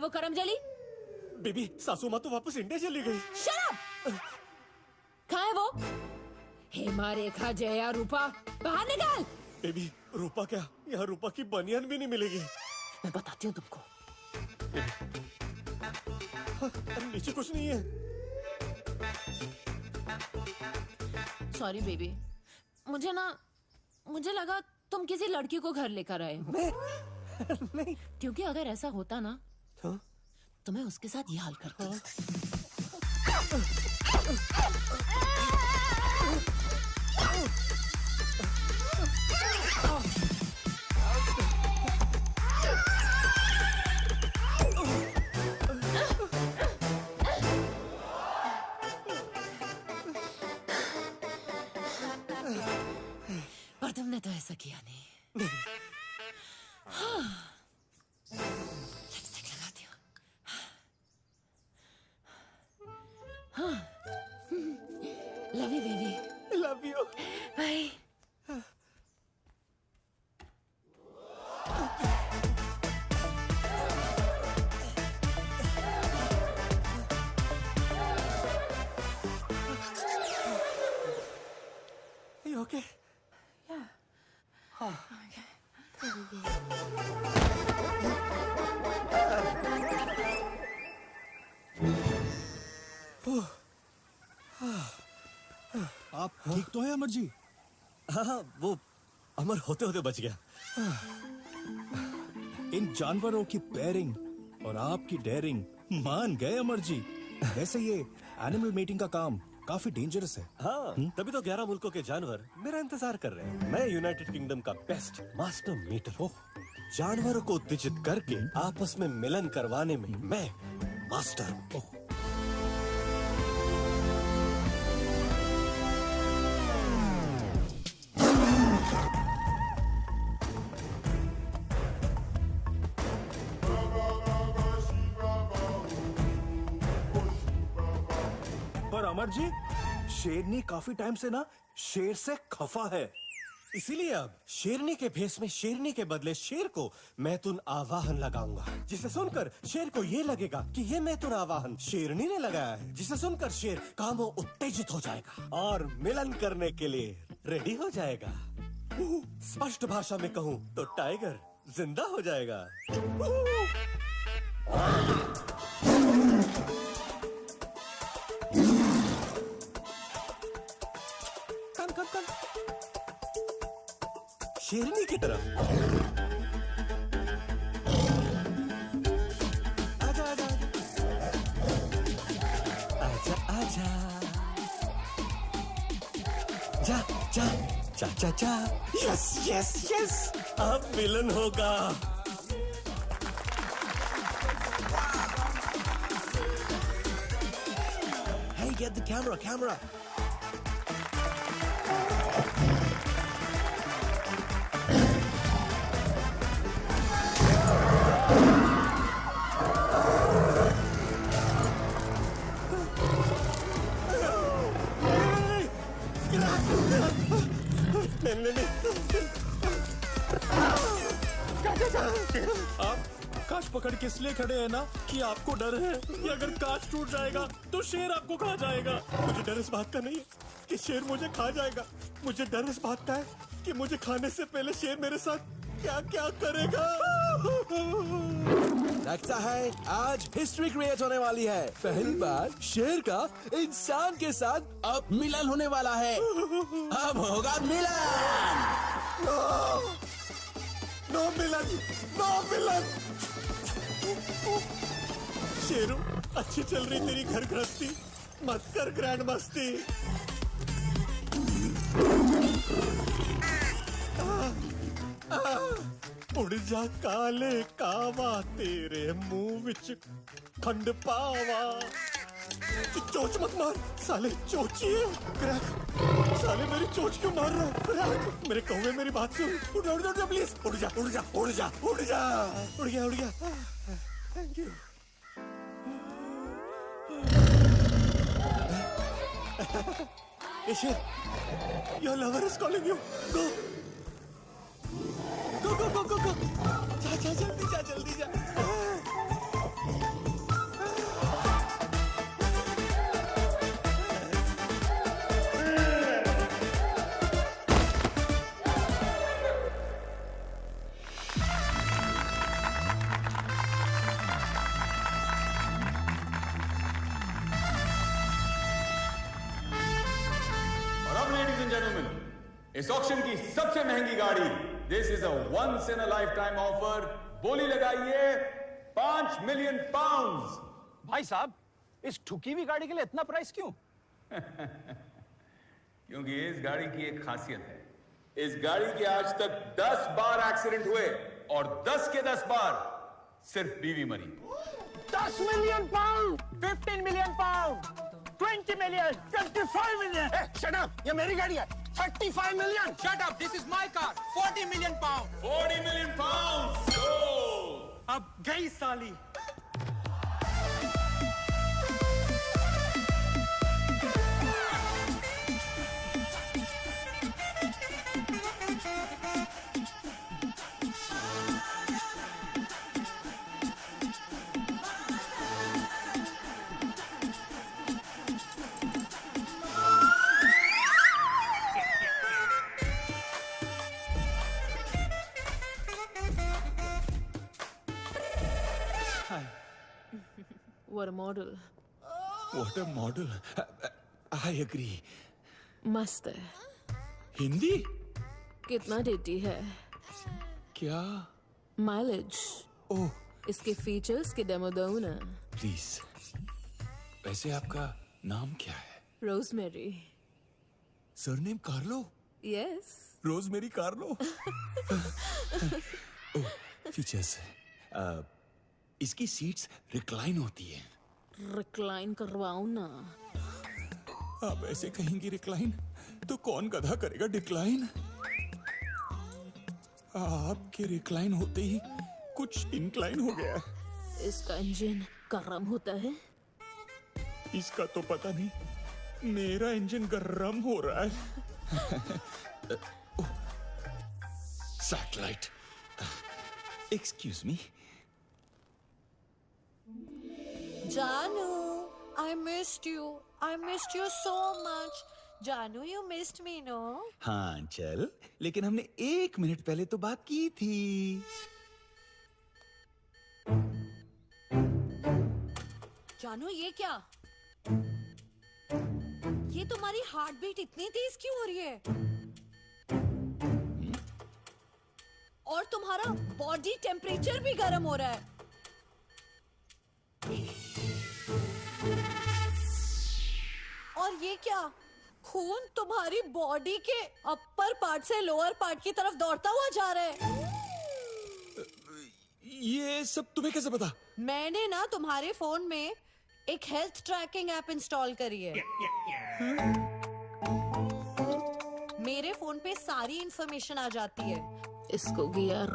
वो करमजली? बेबी सासू माँ तो वापस इंडिया चली गई। Shut up! कहाँ है वो? हेमा, रेखा, जया, रूपा, बाहर निकाल। बेबी रूपा क्या, यहाँ रूपा की बनियान भी नहीं मिलेगी। मैं बताती हूँ तुमको। नीचे कुछ नहीं है। सॉरी बेबी, मुझे लगा तुम किसी लड़की को घर लेकर आए हो। नहीं। क्योंकि अगर ऐसा होता ना तो मैं उसके साथ ये हाल करती। पर तुमने तो ऐसा किया नहीं। हाँ। लिपस्टिक लगाती हूँ। हाँ। Love you baby. Love you. Bye. You okay? Yeah. Oh. Okay. आप ठीक तो है अमर जी? हाँ, वो अमर होते होते बच गया। इन जानवरों की पेयरिंग और आपकी डेयरिंग मान गए अमर जी। वैसे ये एनिमल मीटिंग का काम काफी डेंजरस है। हाँ, तभी तो 11 मुल्कों के जानवर मेरा इंतजार कर रहे हैं। मैं यूनाइटेड किंगडम का बेस्ट मास्टर मीटर हूँ। जानवरों को उत्तेजित करके आपस में मिलन करवाने में मैं मास्टर हूँ। पर अमर जी, शेरनी काफी टाइम से ना शेर से खफा है। इसीलिए अब शेरनी के भेष में शेरनी के बदले शेर को मैथुन आवाहन लगाऊंगा, जिसे सुनकर शेर को ये लगेगा कि ये मैथुन आवाहन शेरनी ने लगाया है, जिसे सुनकर शेर कामों उत्तेजित हो जाएगा और मिलन करने के लिए रेडी हो जाएगा। स्पष्ट भाषा में कहूँ तो टाइगर जिंदा हो जाएगा। कम शेरनी की तरफ। आजा आजा आजा आजा, जा जा जा जा जा। यस यस यस, अब मिलन होगा। Hey, get the camera. नहीं। आप कांच पकड़ के इसलिए खड़े हैं ना कि आपको डर है कि अगर कांच टूट जाएगा तो शेर आपको खा जाएगा। मुझे डर इस बात का नहीं है कि शेर मुझे खा जाएगा। मुझे डर इस बात का है कि मुझे खाने से पहले शेर मेरे साथ क्या क्या करेगा। लगता है आज हिस्ट्री क्रिएट होने वाली है। पहली बार शेर का इंसान के साथ अब मिलन होने वाला है। अब होगा मिलन। नो मिलन। शेरू, अच्छी चल रही तेरी घर गृहस्थी, मत कर ग्रैंड मस्ती। उड़ जा काले कावा, तेरे मुंह विच खंड पावा। चोच मत मार साले, चोचिए। क्रैक, साले मेरी चोच क्यों मार रहा है? क्रैक, मेरे कौवे मेरी बात सुन। उड़ जा प्लीज। उड़ गया। Thank you. Your lover is calling you. Go. जा जल्दी जा। एंड जेंटलमैन, इस ऑक्शन की सबसे महंगी गाड़ी, this is a once in a life time offer. बोली लगाइए 5 मिलियन पाउंड्स। भाई साहब, इस ठुकी हुई गाड़ी के लिए इतना प्राइस क्यों? क्योंकि इस गाड़ी की एक खासियत है, इस गाड़ी के आज तक 10 बार एक्सीडेंट हुए और 10 के 10 बार सिर्फ बीवी मरी। 10 million pound, 15 million pound, 20 million, 25 million. Shut up, ये मेरी गाड़ी है। 35 million. Shut up, this is my car. 40 million pounds. 40 million pound. अब गई साली। What a model. What a model. I agree. मस्त है। हिंदी? कितना देती है? क्या? माइलेज। ओह, इसके फीचर्स के डेमो दो ना। प्लीज। वैसे आपका नाम क्या है? Rosemary. Surname Carlo? Yes. Rosemary Carlo? Oh, features. इसकी सीट्स रिक्लाइन होती है। रिक्लाइन करवाओ ना। आप ऐसे कहेंगी रिक्लाइन तो कौन गधा करेगा डिक्लाइन? आपके रिक्लाइन होते ही कुछ इंक्लाइन हो गया। इसका इंजन गर्म होता है। इसका तो पता नहीं, मेरा इंजन गर्म हो रहा है। Satellite. Excuse me. Janu, I missed you. I missed you so much. Janu, you missed me, no? हाँ चल, लेकिन हमने 1 मिनट पहले तो बात की थी। जानू, ये क्या? ये तुम्हारी हार्ट बीट इतनी तेज क्यों हो रही है? और तुम्हारा बॉडी टेम्परेचर भी गर्म हो रहा है। और ये क्या? खून तुम्हारी बॉडी के अपर पार्ट से लोअर पार्ट की तरफ दौड़ता हुआ जा रहा है। ये सब तुम्हें कैसे पता? मैंने ना तुम्हारे फोन में एक हेल्थ ट्रैकिंग ऐप इंस्टॉल करी है। मेरे फोन पे सारी इंफॉर्मेशन आ जाती है। इसको गियर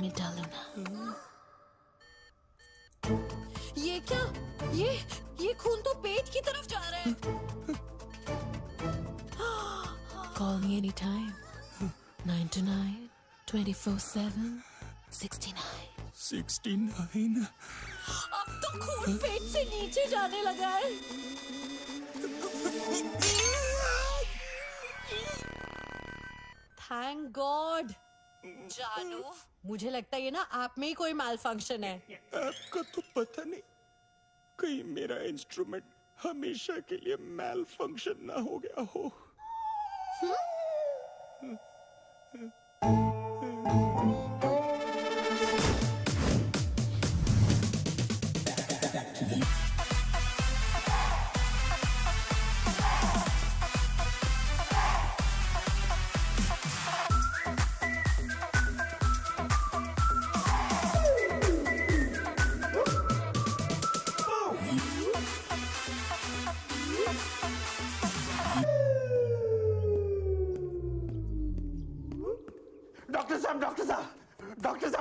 में डालो ना। ये क्या? ये खून तो पेट की तरफ जा रहा है। Call me anytime. 9 to 9, 24/7, 69. 69? अब तो खून पेट से नीचे जाने लगा है। Thank God. जानू, मुझे लगता है ये ना ऐप में ही कोई मैल फंक्शन है। आपका तो पता नहीं, कहीं मेरा इंस्ट्रूमेंट हमेशा के लिए मैल फंक्शन ना हो गया हो।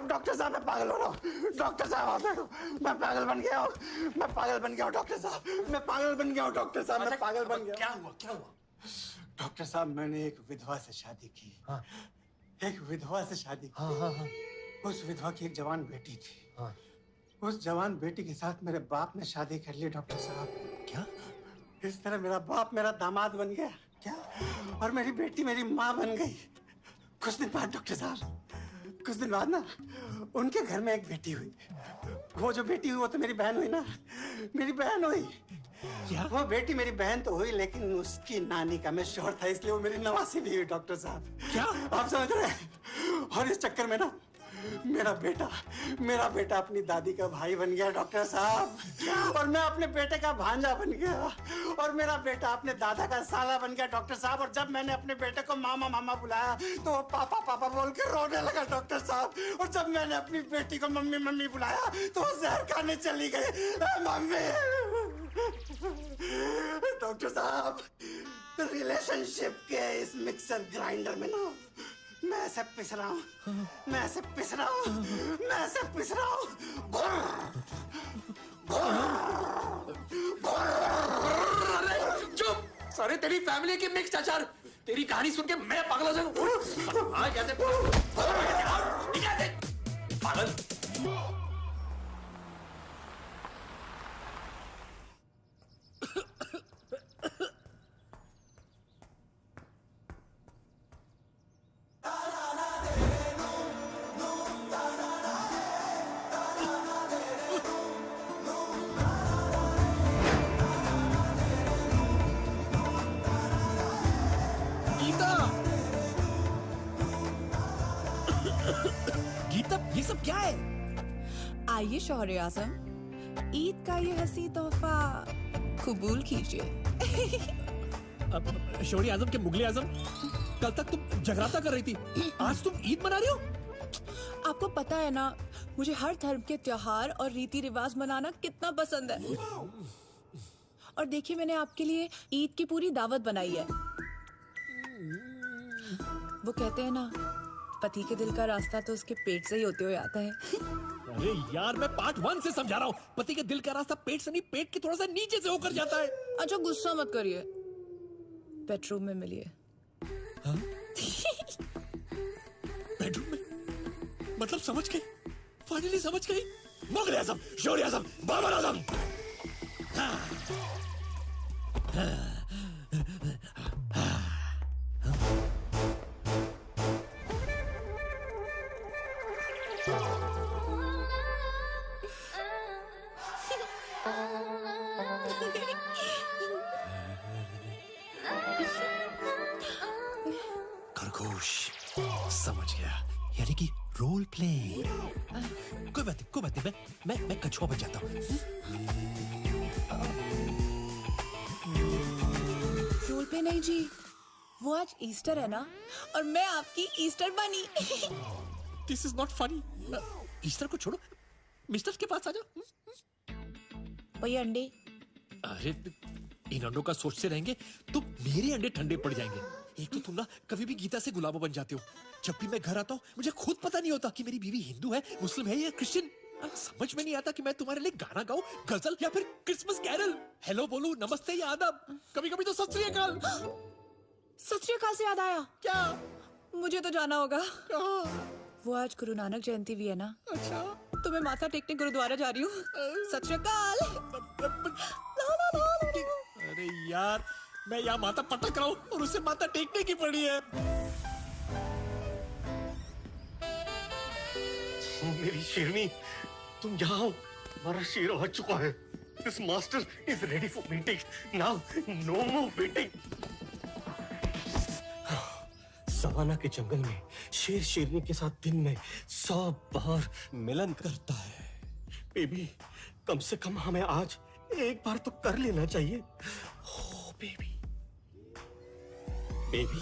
डॉक्टर साहब मैं पागल हो रहा हूँ। डॉक्टर साहब आप बैठो, मैं पागल बन गया हूँ। मैं पागल बन गया हूँ डॉक्टर साहब, मैं पागल बन गया हूँ डॉक्टर साहब, मैं पागल बन गया। क्या हुआ क्या हुआ? डॉक्टर साहब मैंने एक विधवा से शादी की। हाँ। एक विधवा से शादी की। हाँ। उस विधवा की एक जवान बेटी थी। हाँ। उस जवान बेटी के साथ मेरे बाप ने शादी कर ली डॉक्टर साहब। क्या? इस तरह मेरा बाप मेरा दामाद बन गया। क्या? और मेरी बेटी मेरी माँ बन गई। कुछ दिन बाद डॉक्टर साहब, कुछ दिन बाद ना उनके घर में एक बेटी हुई। वो जो बेटी हुई वो तो मेरी बहन हुई ना, मेरी बहन हुई। क्या? वो बेटी मेरी बहन तो हुई, लेकिन उसकी नानी का मैं शौहर था, इसलिए वो मेरी नवासी भी हुई डॉक्टर साहब। क्या आप समझ रहे हैं? और इस चक्कर में ना मेरा बेटा अपनी दादी का भाई बन गया डॉक्टर साहब, और मैं अपने बेटे का भांजा बन गया, और मेरा बेटा अपने दादा का साला बन गया डॉक्टर साहब। और जब मैंने अपने बेटे को मामा मामा बुलाया तो वो पापा पापा बोल के रोने लगा डॉक्टर साहब। और जब मैंने अपनी बेटी को मम्मी मम्मी बुलाया तो वो जहर खाने चली गई। मम्मी डॉक्टर साहब, रिलेशनशिप के इस मिक्सर ग्राइंडर में ना मैं ऐसे पिस रहा हूँ, चुप! सारे तेरी फैमिली की मिक्स अचार। तेरी कहानी सुन के मैं पागल हो जाऊँ। हाँ कैसे पागल? गीता, ये सब क्या है? आइए शौहर आजम, ईद का ये हंसी तोहफा कबूल कीजिए। अब शौहर आजम के मुगले आजम, कल तक तुम जगराता कर रही थी, आज तुम ईद मना रही हो? आपको पता है ना, मुझे हर धर्म के त्योहार और रीति रिवाज मनाना कितना पसंद है। और देखिए, मैंने आपके लिए ईद की पूरी दावत बनाई है। वो कहते हैं ना, पति के दिल का रास्ता तो उसके पेट से ही होते हुए आता है। अरे यार, मैं पार्ट 1 से समझा रहा हूँ। पति के दिल का रास्ता पेट से नहीं, पेट के थोड़ा सा नीचे से होकर जाता है। अच्छा गुस्सा मत करिए, बेडरूम में मिलिए। बेडरूम में? मतलब समझ गई, फाइनली समझ गई। मुगल आजम, शौहर आजम, बाबर आजम। खरगोश, समझ गया, यानी कि रोल प्ले। कोई बात नहीं, मैं कछुआ बन जाता हूँ। रोल पे नहीं जी, वो आज ईस्टर है ना, और मैं आपकी ईस्टर बनी। This is not funny. Easter को छोड़ो, मिस्टर के पास आ जाओ। वही अंडे। अरे इन अंडों का सोचते रहेंगे तो मेरे अंडे ठंडे पड़ जाएंगे। एक तो तुम ना कभी भी गीता से गुलाबो बन जाते हो। जब भी मैं घर आता हूँ मुझे खुद पता नहीं होता कि मेरी बीवी हिंदू है, मुस्लिम है या क्रिश्चियन। समझ में नहीं आता कि मैं तुम्हारे लिए गाना गाऊं, गजल या फिर क्रिसमस कैरल। हेलो बोलूं, नमस्ते या आदाब, कभी कभी तो सत श्री अकाल। सत श्री अकाल से याद आया, क्या? मुझे तो जाना होगा। वो आज गुरु नानक जयंती भी है ना। अच्छा, तो मैं माथा टेकने गुरुद्वारा जा रही हूँ। सत श्री अकाल। अरे यार, मैं यहाँ माथा पटक रहा हूँ और उसे माथा टेकने की पड़ी है। मेरी शेरनी, तुम यहाँ आओ, हमारा शेर आ चुका है। This master is ready for meeting. Now, no more waiting. Savanna के जंगल में शेर शेरनी के साथ दिन में 100 बार मिलन करता है। बेबी, कम से कम हमें आज एक बार तो कर लेना चाहिए। ओ बेबी, बेबी,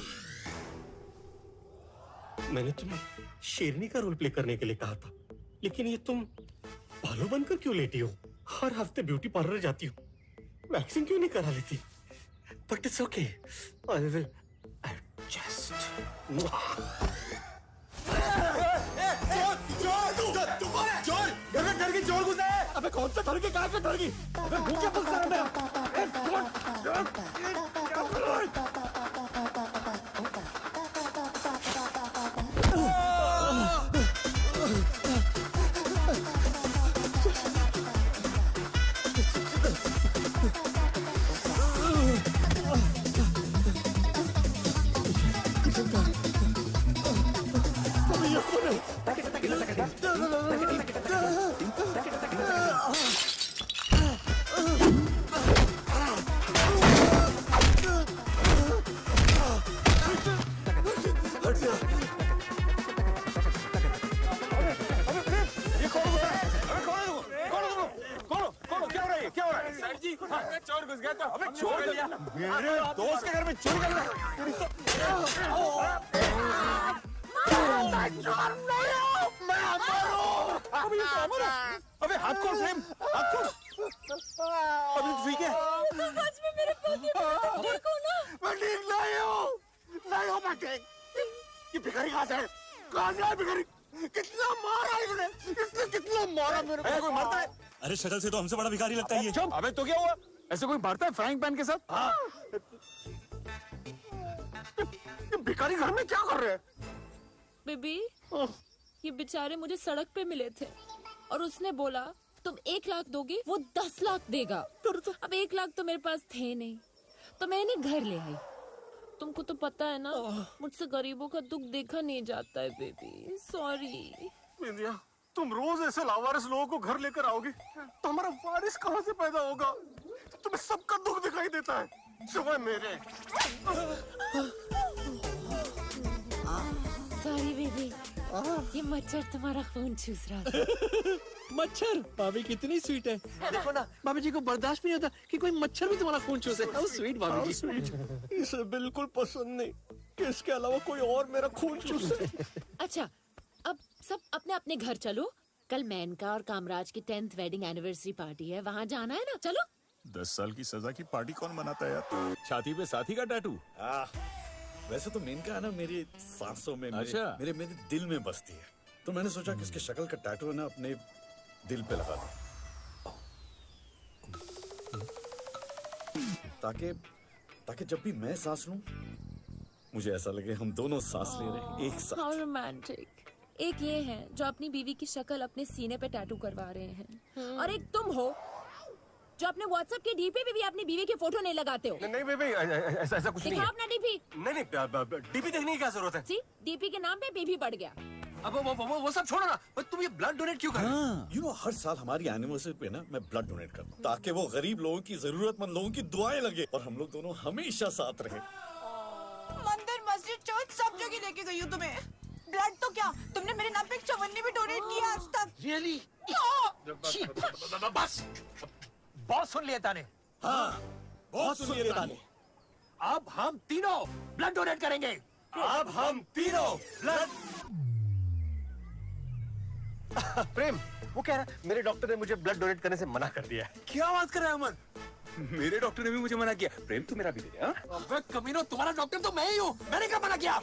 मैंने तुम्हें शेरनी का रोल प्ले करने के लिए कहा था, लेकिन ये तुम भालू बनकर क्यों लेटी हो? हर हफ्ते ब्यूटी पार्लर जाती हो, वैक्सिंग क्यों नहीं करा लेती? But it's okay, I will adjust. घर की चोर घुसा है। अबे कौन सा घर के, कहाँ का घर की? अबे मुंह क्या बोलता है मेरा? अबे छोड़ दे मेरे दोस्त के घर में चोरी कर रहा अबे हाथ खोल प्रेम, हाथ खोल। अभी तो ठीक है। सच में मेरे पति ठीक हो ना? मैं ठीक नहीं हूँ मैं ठीक। ये भिखारी कहाँ से है? कहाँ से है भिखारी? कितना मारा इसने कितना मारा मेरे को? कोई मारता है? अरे शक्ल से तो हमसे बड़ा भिखारी लगता है ये। चुप। अबे तो क्या हुआ? ऐसे कोई मारता है फ्राइंग पैन के साथ? हाँ। ये भिखारी घर में क्या कर रहे हैं? बेबी, ये बेचारे मुझे सड़क पे मिले थे और उसने बोला तुम 1 लाख दोगे वो 10 लाख देगा। अब 1 लाख तो मेरे पास थे नहीं तो मैं इन्हें घर ले आई। तुमको तो पता है ना मुझसे गरीबों का दुख देखा नहीं जाता है बेबी। सॉरी। बिंदिया, तुम रोज ऐसे लावारिस लोगों को घर लेकर आओगे तो हमारा वारिस कहाँ से पैदा होगा? तुम्हें सबका दुख दिखाई देता है सिवाय मेरे। सॉरी बेबी, ये मच्छर तुम्हारा खून चूस रहा था। मच्छर भाभी कितनी स्वीट है। देखो ना, भाभी जी को बर्दाश्त भी नहीं होता कि कोई मच्छर भी तुम्हारा खून चूसे। हाउ स्वीट भाभी जी। इसे बिल्कुल पसंद नहीं कि इसके अलावा कोई और मेरा खून चूसे। अच्छा, अब सब अपने अपने घर चलो। कल मेनका और कामराज की 10th वेडिंग एनिवर्सरी पार्टी है, वहाँ जाना है ना? चलो। 10 साल की सजा की पार्टी कौन मनाता है यार? छाती पे साथी का टैटू? वैसे तो मेनका है ना मेरी सांसों में, अच्छा। मेरे दिल में बसती है। तो मैंने सोचा कि इसकी शक्ल का टैटू है ना अपने दिल पे लगा दूं, ताकि जब भी मैं सांस लूं मुझे ऐसा लगे हम दोनों सांस ले रहे हैं एक साथ। How romantic. एक ये है जो अपनी बीवी की शक्ल अपने सीने पे टैटू करवा रहे हैं और एक तुम हो जो अपने व्हाट्सएप के डीपी पे भी अपनी बीवी की फोटो नहीं लगाते हो। नहीं बेबी, ऐसा कुछ नहीं दिखाओ है। अपना डीपी। नहीं डीपी देखने की क्या जरूरत है? सी, डीपी के नाम पे बीबी बढ़ गया। अब वो सब छोड़ो ना, पर तुम ये ब्लड डोनेट क्यों कर रहे हो? यू नो हर साल हमारी एनिवर्सरी पे ना मैं ब्लड डोनेट करता हूँ ताकि वो गरीब लोगों की, जरूरतमंद लोगों की दुआएं लगे और हम लोग दोनों हमेशा साथ रहे। मंदिर, मस्जिद, चर्च सब जगह लेके गई हूँ तुम्हें। ब्लड तो क्या, तुमने मेरे नाम पे एक चवन्नी भी डोनेट किया आज तक। रियली? बस बहुत सुन लिया ताने। हाँ, बहुत सुन लिया ताने। अब हम तीनों ब्लड डोनेट करेंगे। अब हम तीनों ब्लड। प्रेम, वो कह रहा है मेरे डॉक्टर ने मुझे ब्लड डोनेट करने से मना कर दिया है। क्या बात कर रहे हैं अमन? मेरे डॉक्टर ने भी मुझे मना किया। प्रेम तू मेरा भी दे दे। हाँ? अबे कमीनो, तुम्हारा डॉक्टर तो मैं ही हूँ। मैंने क्या मना किया?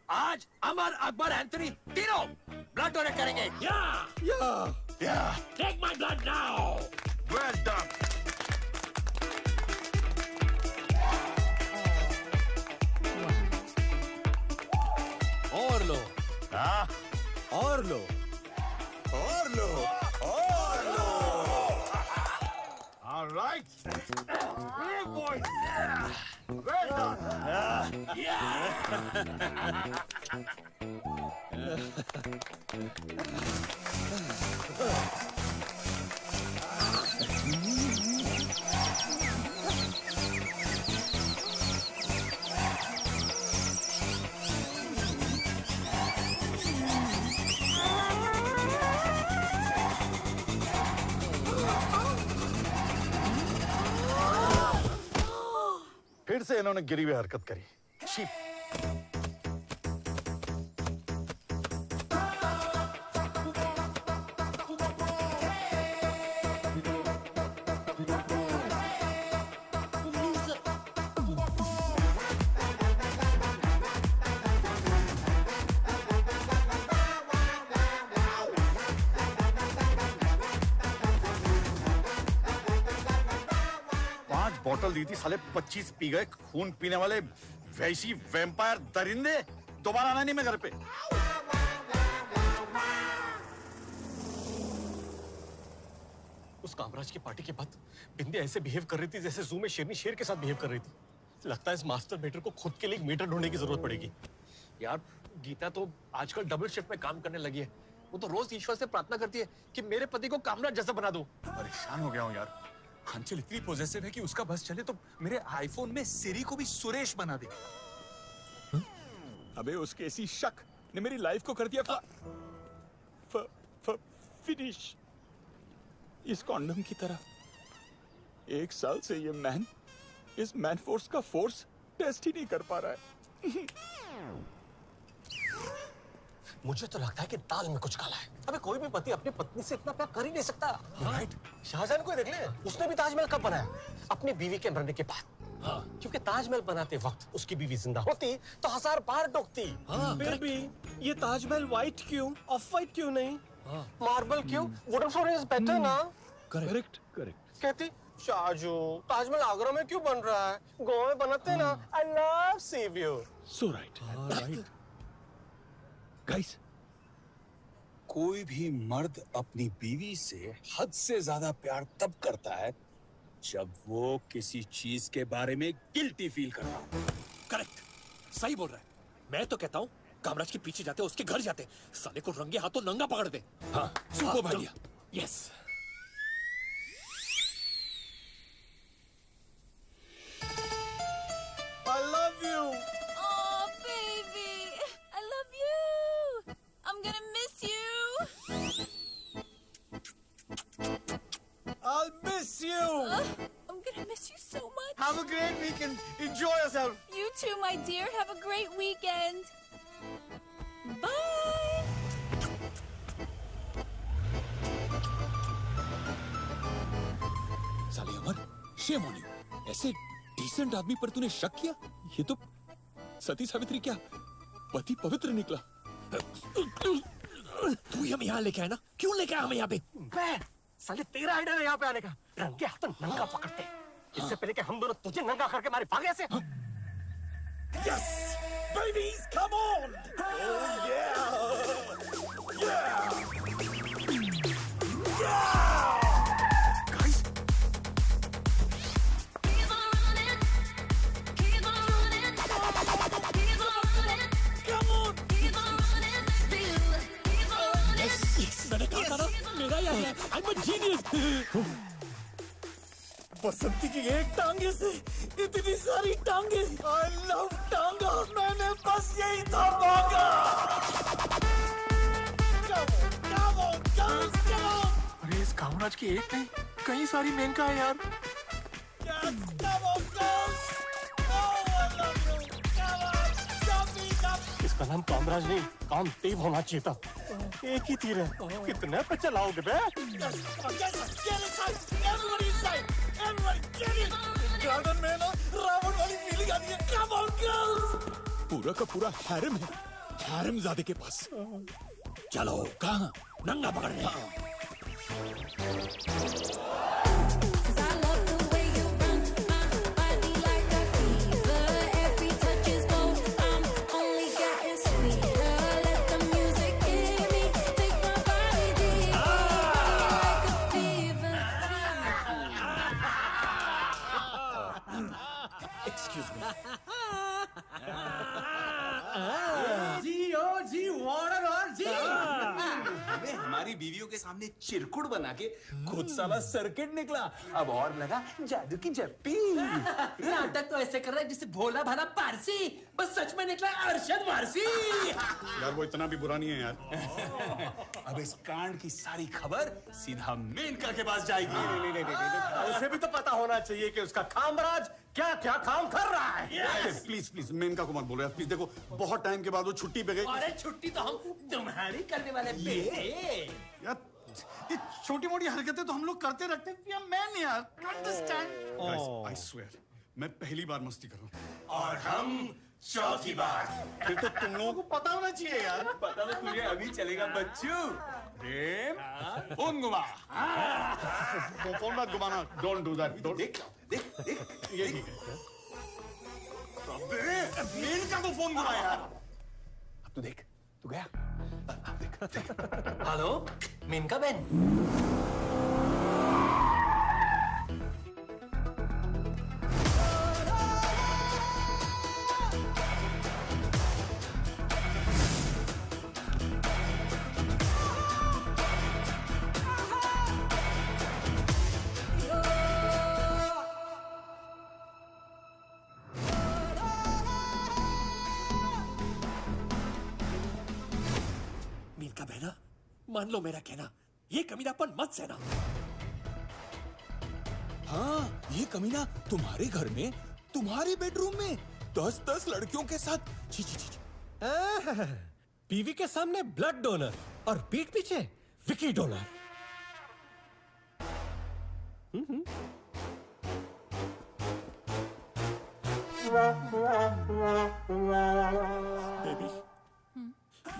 आज अमर, अकबर, एंथनी तीनों ब्लड डोनेट करेंगे। Take my blood now. Well done. और लो। और लो, और लो, और लो। All right. Good boy. Well done. फिर से इन्होंने गिरी हुई हरकत करी। Sheep. बोतल दी थी, साले 25 पी गए। खून पीने वाले वैसी वैम्पायर दरिंदे। दोबारा आना नहीं मैं घर पे। उस कामराज की पार्टी के बाद बिंदी ऐसे बिहेव कर रही थी जैसे जू में शेरनी शेर के साथ बिहेव कर रही थी। लगता है इस मास्टर बेटर को खुद के लिए एक मीटर ढूंढने की जरूरत पड़ेगी। यार गीता तो आजकल डबल शिफ्ट में काम करने लगी है। वो तो रोज ईश्वर से प्रार्थना करती है कि मेरे पति को कामराज जैसा बना दो। परेशान हो गया हूँ यार। अंचल इतनी पॉजिटिव है कि उसका बस चले तो मेरे आईफोन में सिरी को भी सुरेश बना दे। अबे उसके ऐसी शक ने मेरी लाइफ को कर दिया फिनिश। इस कॉन्डम की तरह 1 साल से ये मैन इस मैन फोर्स का फोर्स टेस्ट ही नहीं कर पा रहा है। मुझे तो लगता है कि दाल में कुछ काला है। अबे कोई भी पति अपनी पत्नी से इतना प्यार कर ही नहीं सकता। राइट? शाहजहां को ही देख ले, उसने भी ताजमहल कब बनाया? अपनी बीवी के मरने के बाद। हाँ। क्योंकि ताजमहल बनाते वक्त उसकी बीवी जिंदा होती तो 1000 बार टोकती। बेबी, ये ताजमहल व्हाइट क्यों, ऑफ व्हाइट क्यों नहीं? मार्बल क्यों? वुडन फ्लोरिंग इज बेटर ना? करेक्ट। कहती शाहजू, ताजमहल आगरा में क्यों बन रहा है? गोवा में बनाते ना। I love C view. So right. Guys, कोई भी मर्द अपनी बीवी से हद से ज्यादा प्यार तब करता है जब वो किसी चीज के बारे में गिल्टी फील करता हो। करेक्ट, सही बोल रहा है। मैं तो कहता हूँ कामराज के पीछे जाते, उसके घर जाते, साले को रंगे हाथों नंगा पकड़ दे। हाँ, सुपर भाई। Yes. I love you. Oh, baby. I love you. I'm gonna miss you. I'll miss you. I'm gonna miss you so much. Have a great weekend. Enjoy yourself. You too, my dear. Have a great weekend. Bye. साले अमर, shame on you. ऐसे decent आदमी पर तूने शक किया? ये तो सती सावित्री क्या पति पवित्र निकला। तू ही हमें यहाँ लेके आया ना? क्यों लेके आया हमें यहाँ पे? साले तेरा आइडिया है यहाँ पे आने का। रंगे हाथ नंगा पकड़ते, इससे पहले कि हम दोनों तुझे नंगा करके मारे भागे ऐसे। Yes! Babies, come on! Oh, yeah! Yeah! Guys, मैंने कहा था ना, मेरा ही आया। I'm a genius। बसंती की एक टांगे से इतनी सारी टांगे। I love टांगा। मैंने बस यही था मांगा। Come on, girls, come on! अरे इस कामराज की एक नहीं, कई सारी मेनका है यार। Yes, come on, girls! Oh, I love you! Come on, jump me, jump! इसका नाम कामराज नहीं, कामदेव होना चाहिए था। एक ही तीर है, कितने पे चलाओगे बे? Yes, get inside! Everybody inside! Everybody, get in! Garden में ना रावण वाली फीलिंग आती है। Come on, girls! पूरा का पूरा हैरम है, हैरमजादे के पास। चलो, कहाँ? नंगा पकड़ रहे। हमारी बीवियों के सामने चिरकुट बना के खुद साला सर्किट निकला। अब और लगा जादू की जप्पी। नाटक तो ऐसे कर रहा है जिसे भोला भाला पारसी, बस सच में निकला अरशद वारसी। यार वो इतना भी बुरा नहीं है यार। अब इस कांड की सारी खबर सीधा मेनका के पास जाएगी। नहीं, उसे भी तो पता होना चाहिए कि उसका कामराज क्या क्या काम कर रहा है। प्लीज प्लीज मेनका को मत बोलो यार, प्लीज। देखो बहुत टाइम के बाद वो छुट्टी पे गई। अरे छुट्टी तो हम तुम्हारी करने वाले बेटे। यार ये छोटी मोटी हरकतें तो हम लोग करते रखते हैं। मैन यार, अंडरस्टैंड। आई स्वेयर मैं पहली बार मस्ती कर रहा हूँ और हम चौथी बार। फिर तो तुम लोगों को पता होना चाहिए यार। पता तो तुझे अभी चलेगा बच्चू। प्रेम फोन घुमा। फोन मत घुमाना। Don't do that. देख देख ये ठीक है। अबे मेनका को फोन घुमा यार। अब तू देख, तू गया। हेलो मेनका बहन। मीनका बहना, मान लो मेरा कहना, ये कमीनापन मत सहना। हाँ, ये कमीना तुम्हारे घर में, तुम्हारे बेडरूम में 10-10 लड़कियों के साथ। छी छी छी। बीवी के सामने ब्लड डोनर और पीठ पीछे विकी डोनर। बेबी,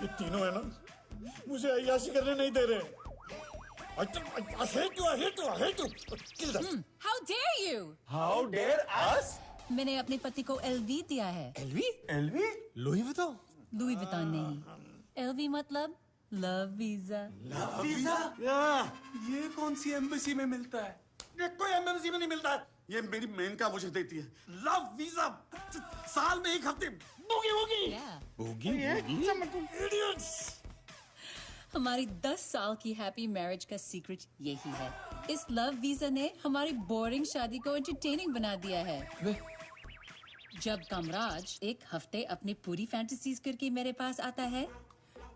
ये तीनों है ना, मुझे अय्याशी करने नहीं दे रहे। I hate you, I hate you, I hate you. Kill them. How dare you? How dare us? मैंने अपने पति को एलवी दिया है। LV? Louis Vuitton? Louis Vuitton नहीं, एलवी मतलब लव वीजा। Love visa? ये कौन सी एम्बेसी में मिलता है? ये कोई एम्बेसी में नहीं मिलता है। ये मेरी मेनका मुझे देती है। लव वीजा, साल में 1 हफ्ते। Boogie boogie. Idiots. हमारी 10 साल की हैप्पी मैरिज का सीक्रेट यही है। इस लव वीजा ने हमारी बोरिंग शादी को एंटरटेनिंग बना दिया है। जब कामराज 1 हफ्ते अपनी पूरी फैंटेसीज करके मेरे पास आता है,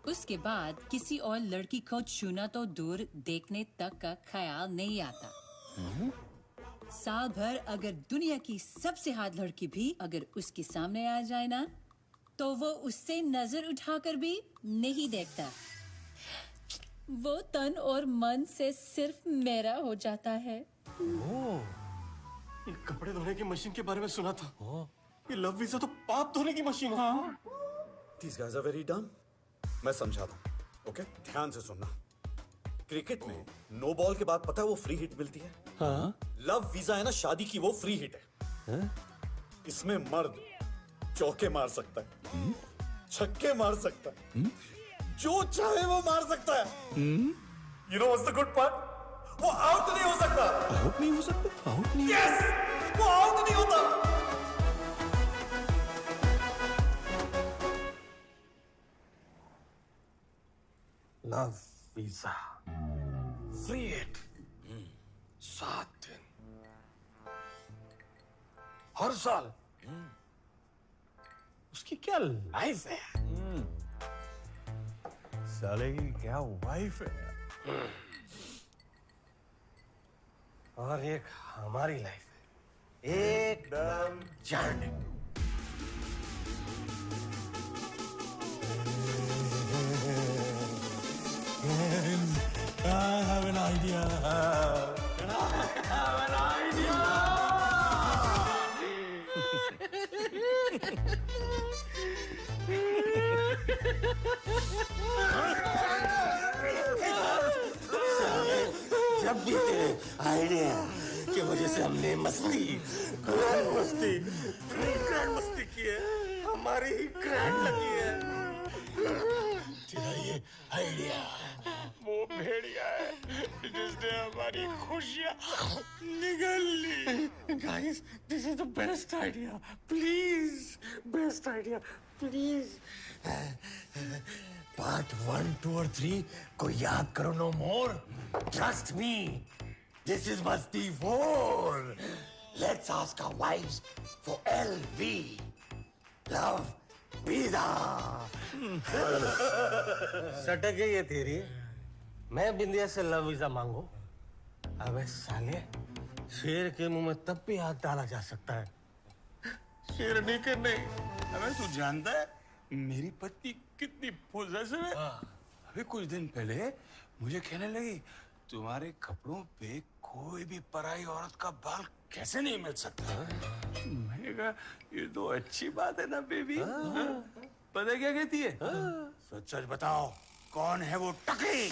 उसके बाद किसी और लड़की को छूना तो दूर देखने तक का ख्याल नहीं आता। साल भर अगर दुनिया की सबसे हॉट लड़की भी अगर उसके सामने आ जाए ना, तो वो उससे नजर उठाकर भी नहीं देखता। वो तन और मन से सिर्फ मेरा हो जाता है। ये कपड़े धोने की मशीन के बारे में सुना था। ये लव वीजा तो पाप धोने की मशीन है। These guys are very dumb. मैं समझाता हूँ, ओके? ध्यान से सुनना। क्रिकेट में नो बॉल के बाद पता है वो फ्री हिट मिलती है। हाँ? लव वीजा है ना शादी की, वो फ्री हिट है। इसमें मर्द चौके मार सकता है, छक्के मार सकता है, जो चाहे वो मार सकता है। You know what's the good part? वो आउट नहीं हो सकता। आउट नहीं हो सकता? आउट नहीं? Yes! वो आउट नहीं होता। लव वीजा फ्री हिट 7 दिन हर साल। उसकी क्या लाइफ है, साले की क्या वाइफ है, और एक हमारी लाइफ है एकदम जाने। I have an idea. जब भी तेरे आइडिया की वजह से हमने मस्ती ग्रैंड मस्ती की है, हमारी ही ग्रैंड लगी है। तेरा ये आइडिया वो भेड़िया है जिसने हमारी खुशियाँ निगल ली। Guys, this is the best idea, please, best idea, please. Part 1, 2 और 3 को याद करो, no more. Trust me, this is Masti 4। Let's ask our wives for LV, love visa. सटक गई ये तेरी। मैं बिंदिया से लव वीजा मांगू? अबे साले, शेर के मुंह में तब भी हाथ डाला जा सकता है, शेरनी के नहीं। अबे तू जानता है मेरी पत्नी कितनी पॉजिटिव है? अभी कुछ दिन पहले मुझे कहने लगी, तुम्हारे कपड़ों पे कोई भी पराई औरत का बाल कैसे नहीं मिल सकता? मैंने कहा ये तो अच्छी बात है ना बेबी। पता क्या कहती है? सच सच बताओ, कौन है वो टकली?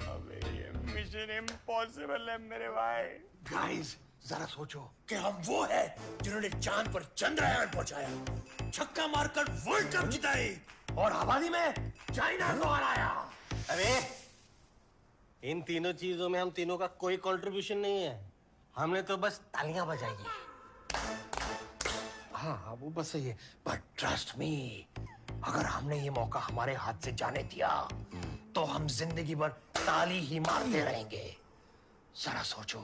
अबे ये मिशन इम्पॉसिबल है मेरे भाई। गाइस, जरा सोचो कि हम वो है जिन्होंने चांद पर चंद्रयान पहुंचाया, छक्का मारकर वर्ल्ड कप जिताई और आबादी में चाइना को हराया। अरे इन तीनों चीजों में हम तीनों का कोई कंट्रीब्यूशन नहीं है, हमने तो बस तालियां बजाई है। हाँ, वो बस सही है, बट ट्रस्ट मी, अगर हमने ये मौका हमारे हाथ से जाने दिया तो हम जिंदगी भर ताली ही मारते रहेंगे। जरा सोचो,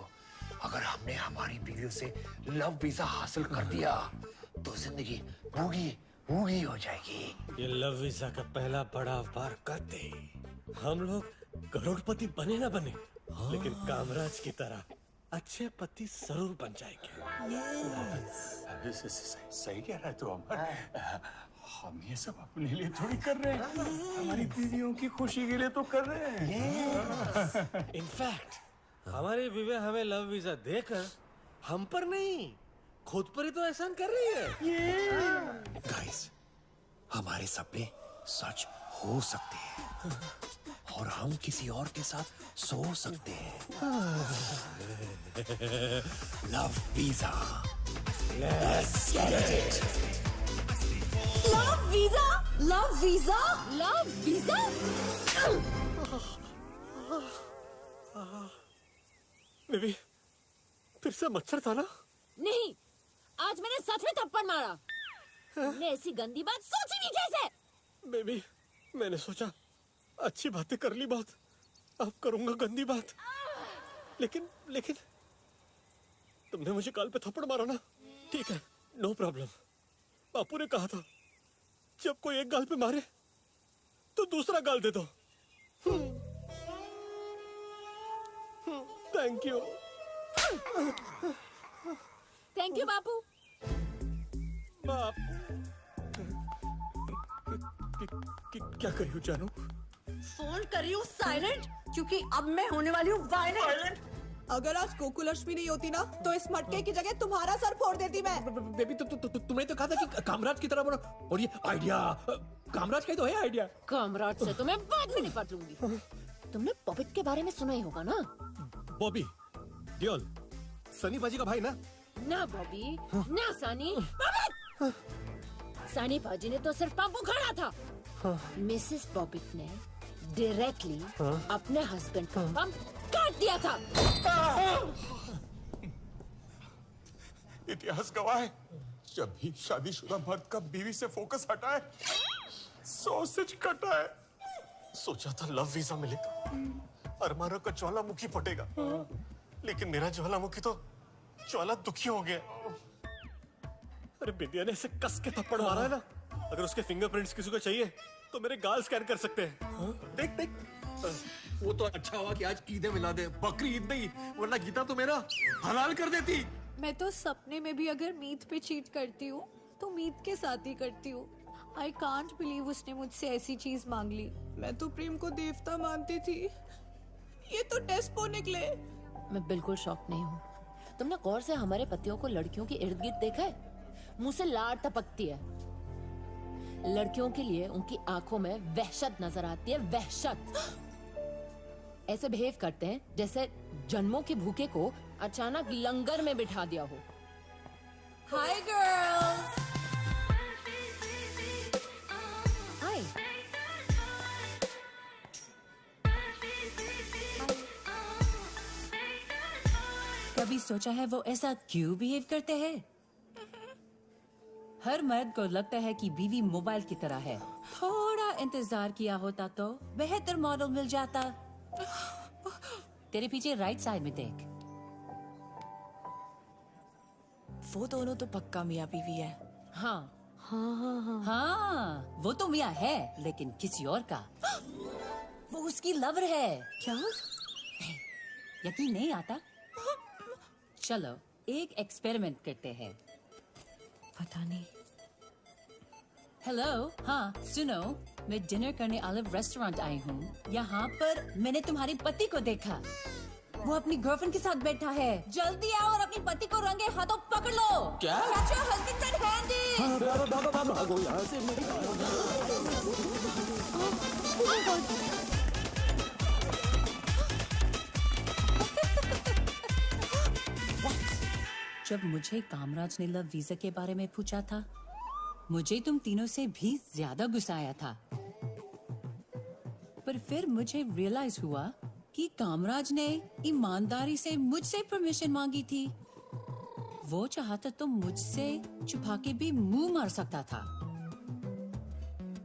अगर हमने हमारी बीवियों से लव वीजा हासिल कर दिया तो जिंदगी भूगी भूगी हो जाएगी। ये लव वीजा का पहला पड़ाव पार करते ही हम लोग करोड़पति बने ना बने, लेकिन कामराज की तरह अच्छे पति जरूर बन जाएंगे। सही कह रहा है तू अमर। हम ये सब अपने लिए थोड़ी कर रहे हैं, हमारी बीवियों की खुशी के लिए तो कर रहे हैं। इनफैक्ट हमारी बीवी हमें लव वीजा देकर हम पर नहीं, खुद पर ही तो एहसान कर रही है। गाइस, हमारे सपने सच हो सकते हैं और हम किसी और के साथ सो सकते हैं। Love visa, let's get it. Love visa, love visa, love visa. Baby, फिर से मच्छर था ना? नहीं, आज मैंने सच में थप्पड़ मारा। तुमने ऐसी गंदी बात सोची भी कैसे? बेबी, मैंने सोचा अच्छी बातें कर ली बहुत, अब करूंगा गंदी बात। लेकिन तुमने मुझे गाल पे थप्पड़ मारा ना, ठीक है, नो प्रॉब्लम। बापू ने कहा था जब कोई एक गाल पे मारे तो दूसरा गाल दे दो। Thank you. थैंक यू बापू। बापू क्या करी हूँ जानू? फोन करी हूँ साइलेंट, क्योंकि अब मैं होने वाली हूँ वायलेंट। अगर आज गोकुलक्ष्मी नहीं होती ना, तो इस मटके की जगह तुम्हारा सर फोड़ देती मैं। बेबी, तुमने तो कहा था कि कामराज की तरह बनो, और ये आइडिया कामराज का ही तो है आइडिया। कामराज से तो मैं बात भी नहीं पट लूंगी। तुमने पॉपिट के बारे में सुना ही होगा ना? बॉबी डियोल, सनी बाजी का भाई ना? ना बॉबी, ना सनी। सनी बाजी ने तो सिर्फ पंप उखाड़ा था। मिसेस पॉपिट ने डायरेक्टली अपने हस्बैंड का पंप काट दिया था। इतिहास गवाह है, जब भी शादीशुदा मर्द का बीवी से फोकस हटा है, सौ सच कटा है। सोचा था लव वीजा मिलेगा, अरमानों का ज्वालामुखी फटेगा, लेकिन मेरा ज्वालामुखी तो ज्वाला दुखी हो गया। अरे बिटिया ने इसे कस के थप्पड़ मारा है ना, अगर उसके फिंगरप्रिंट्स किसी को चाहिए तो मेरे गाल स्कैन कर सकते हैं। देख, वो तो अच्छा हुआ कि आज ईद मिला दे, बकरी ईद नहीं, वरना गीता तो मेरा हलाल कर देती। मैं तो सपने में भी अगर मीत पे चीट करती हूँ तो मीत के साथ ही करती हूँ। आई कांट बिलीव उसने मुझसे ऐसी चीज मांग ली। मैं तो प्रेम को देवता मानती थी, ये तो टेस्पो निकले। मैं बिल्कुल शॉक नहीं हूँ। तुमने गौर से हमारे पतियों को लड़कियों के इर्द गिर्द देखा है? मुंह से लार टपकती है। लड़कियों के लिए उनकी आंखों में वहशत नजर आती है, वहशत। ऐसे बिहेव करते हैं जैसे जन्मों के भूखे को अचानक लंगर में बिठा दिया हो। Hi girls. हाय। कभी सोचा है वो ऐसा क्यों बिहेव करते हैं? हर मर्द को लगता है कि बीवी मोबाइल की तरह है। थोड़ा इंतजार किया होता तो बेहतर मॉडल मिल जाता। तेरे पीछे राइट साइड में देख। वो दोनों तो पक्का मियाँ बीवी है। हाँ वो तो मियाँ है, लेकिन किसी और का। वो उसकी लवर है। क्या? यकीन नहीं आता? चलो एक एक्सपेरिमेंट करते हैं। पता नहीं। हेलो, हाँ सुनो, मैं डिनर करने ऑलिव रेस्टोरेंट आई हूँ। यहाँ पर मैंने तुम्हारे पति को देखा। वो अपनी गर्लफ्रेंड के साथ बैठा है। जल्दी आओ और अपने पति को रंगे हाथों पकड़ लो। क्या? Catch your husband red-handed। भागो यहाँ से। जब मुझे कामराज ने लव वीजा के बारे में पूछा था, मुझे तुम तीनों से भी ज्यादा गुस्सा आया था। पर फिर मुझे रियलाइज हुआ कि कामराज ने ईमानदारी से मुझसे परमिशन मांगी थी। वो चाहता तो मुझसे छुपा के भी मुंह मार सकता था।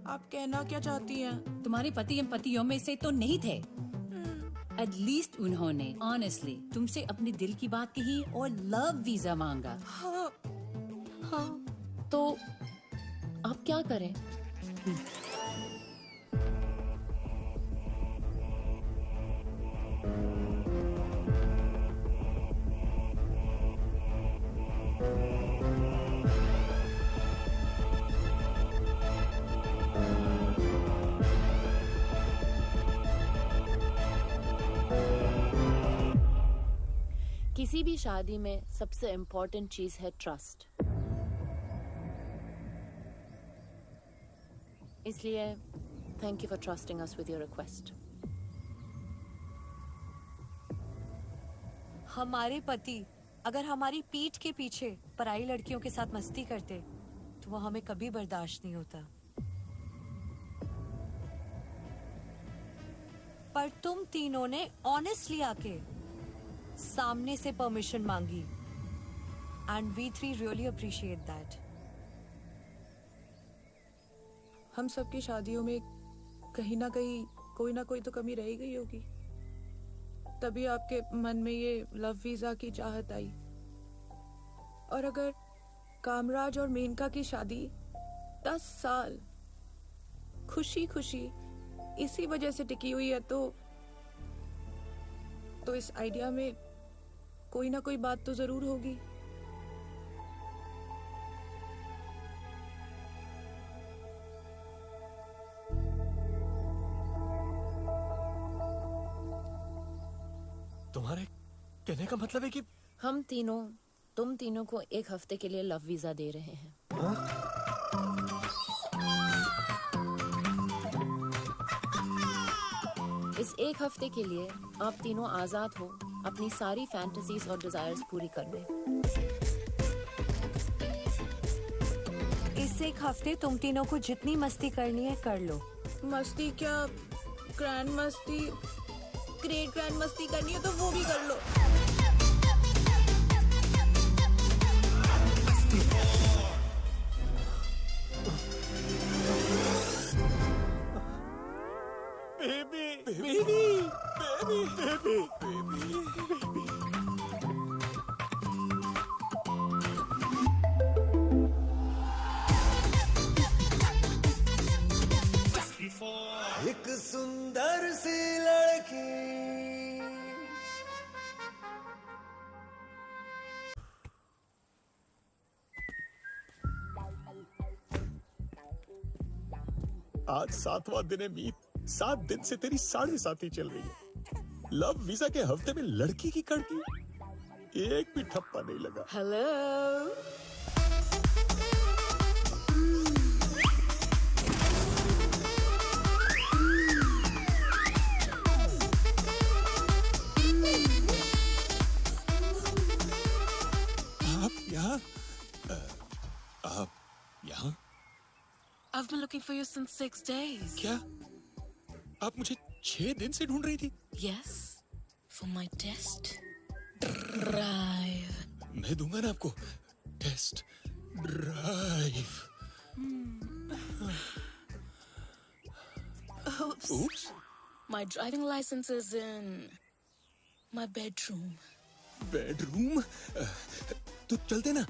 आप कहना क्या चाहती हैं? तुम्हारे पति इन पतियों में से तो नहीं थे। एटलीस्ट उन्होंने ऑनेस्टली तुमसे अपने दिल की बात कही और लव वीजा मांगा। हाँ। तो आप क्या करें? किसी भी शादी में सबसे इम्पोर्टेंट चीज है ट्रस्ट। इसलिए thank you for trusting us with your request. हमारे पति अगर हमारी पीठ के पीछे पराई लड़कियों के साथ मस्ती करते तो वो हमें कभी बर्दाश्त नहीं होता। पर तुम तीनों ने ऑनेस्टली आके सामने से परमिशन मांगी and we three really appreciate that. हम सबकी शादियों में कहीं ना कहीं कोई ना कोई तो कमी रह ही गई होगी, तभी आपके मन में ये लव वीजा की चाहत आई। और अगर कामराज और मेनका की शादी 10 साल खुशी खुशी इसी वजह से टिकी हुई है तो इस आइडिया में कोई ना कोई बात तो जरूर होगी। तुम्हारे कहने का मतलब है कि तुम तीनों को 1 हफ्ते के लिए लव वीजा दे रहे हैं। इस 1 हफ्ते के लिए आप तीनों आजाद हो अपनी सारी फैंटेसीज और डिजायर्स पूरी करने। इस 1 हफ्ते तुम तीनों को जितनी मस्ती करनी है कर लो। मस्ती क्या, ग्रैंड मस्ती, ग्रेट ग्रैंड मस्ती करनी है तो वो भी कर लो। एक सुंदर सी लड़की आज 7वां दिन है मीत। 7 दिन से तेरी साढ़े साथी चल रही है। लव वीजा के हफ्ते में लड़की की कड़की, एक भी ठप्पा नहीं लगा। हेलो, आप यहाँ? I've been looking for you since 6 days. क्या? आप मुझे 6 दिन से ढूंढ रही थी? Yes, for my test drive. मैं दूंगा ना आपको test drive. Oops. My driving license is in my bedroom. Bedroom? तो चलते ना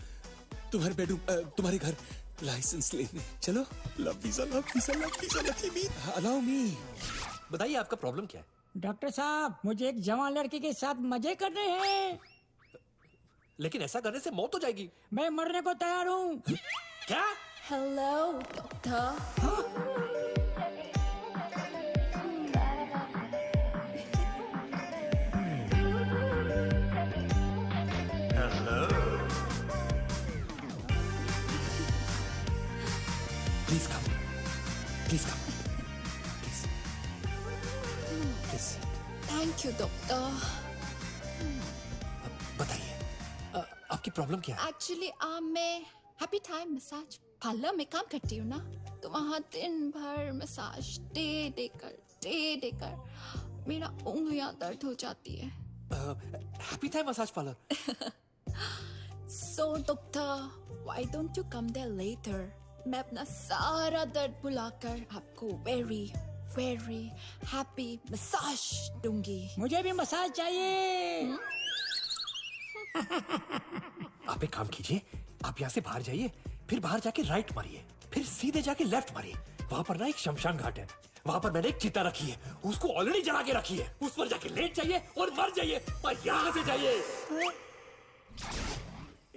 तुम्हारे बेडरूम, तुम्हारे घर लाइसेंस लेने चलो। Love visa love visa love visa lucky me allow me. बताइए आपका प्रॉब्लम क्या है? डॉक्टर साहब, मुझे एक जवान लड़की के साथ मजे करने हैं। लेकिन ऐसा करने से मौत हो जाएगी। मैं मरने को तैयार हूँ। क्या? Hello, doctor. Please come. Please come. Please. Please. Thank you, doctor. बताइए आपकी प्रॉब्लम क्या है? Actually, मैं हैप्पी टाइम मसाज पार्लर में काम करती हूँ ना, तो वहाँ दिन भर मसाज दे देकर मेरा उंगलियां दर्द हो जाती है। Happy time massage parlour. So, doctor, why don't you come there later? मैं अपना सारा दर्द भुलाकर आपको very happy मसाज दूंगी। मुझे भी मसाज चाहिए। आप एक काम कीजिए, आप यहाँ से बाहर जाइए, फिर बाहर जाके राइट मारिए, फिर सीधे जाके लेफ्ट मारिए। वहाँ पर ना एक शमशान घाट है, वहाँ पर मैंने एक चिता रखी है, उसको ऑलरेडी जला के रखी है। उस पर जाके लेट जाइए और मर जाइए और यहाँ से जाइए।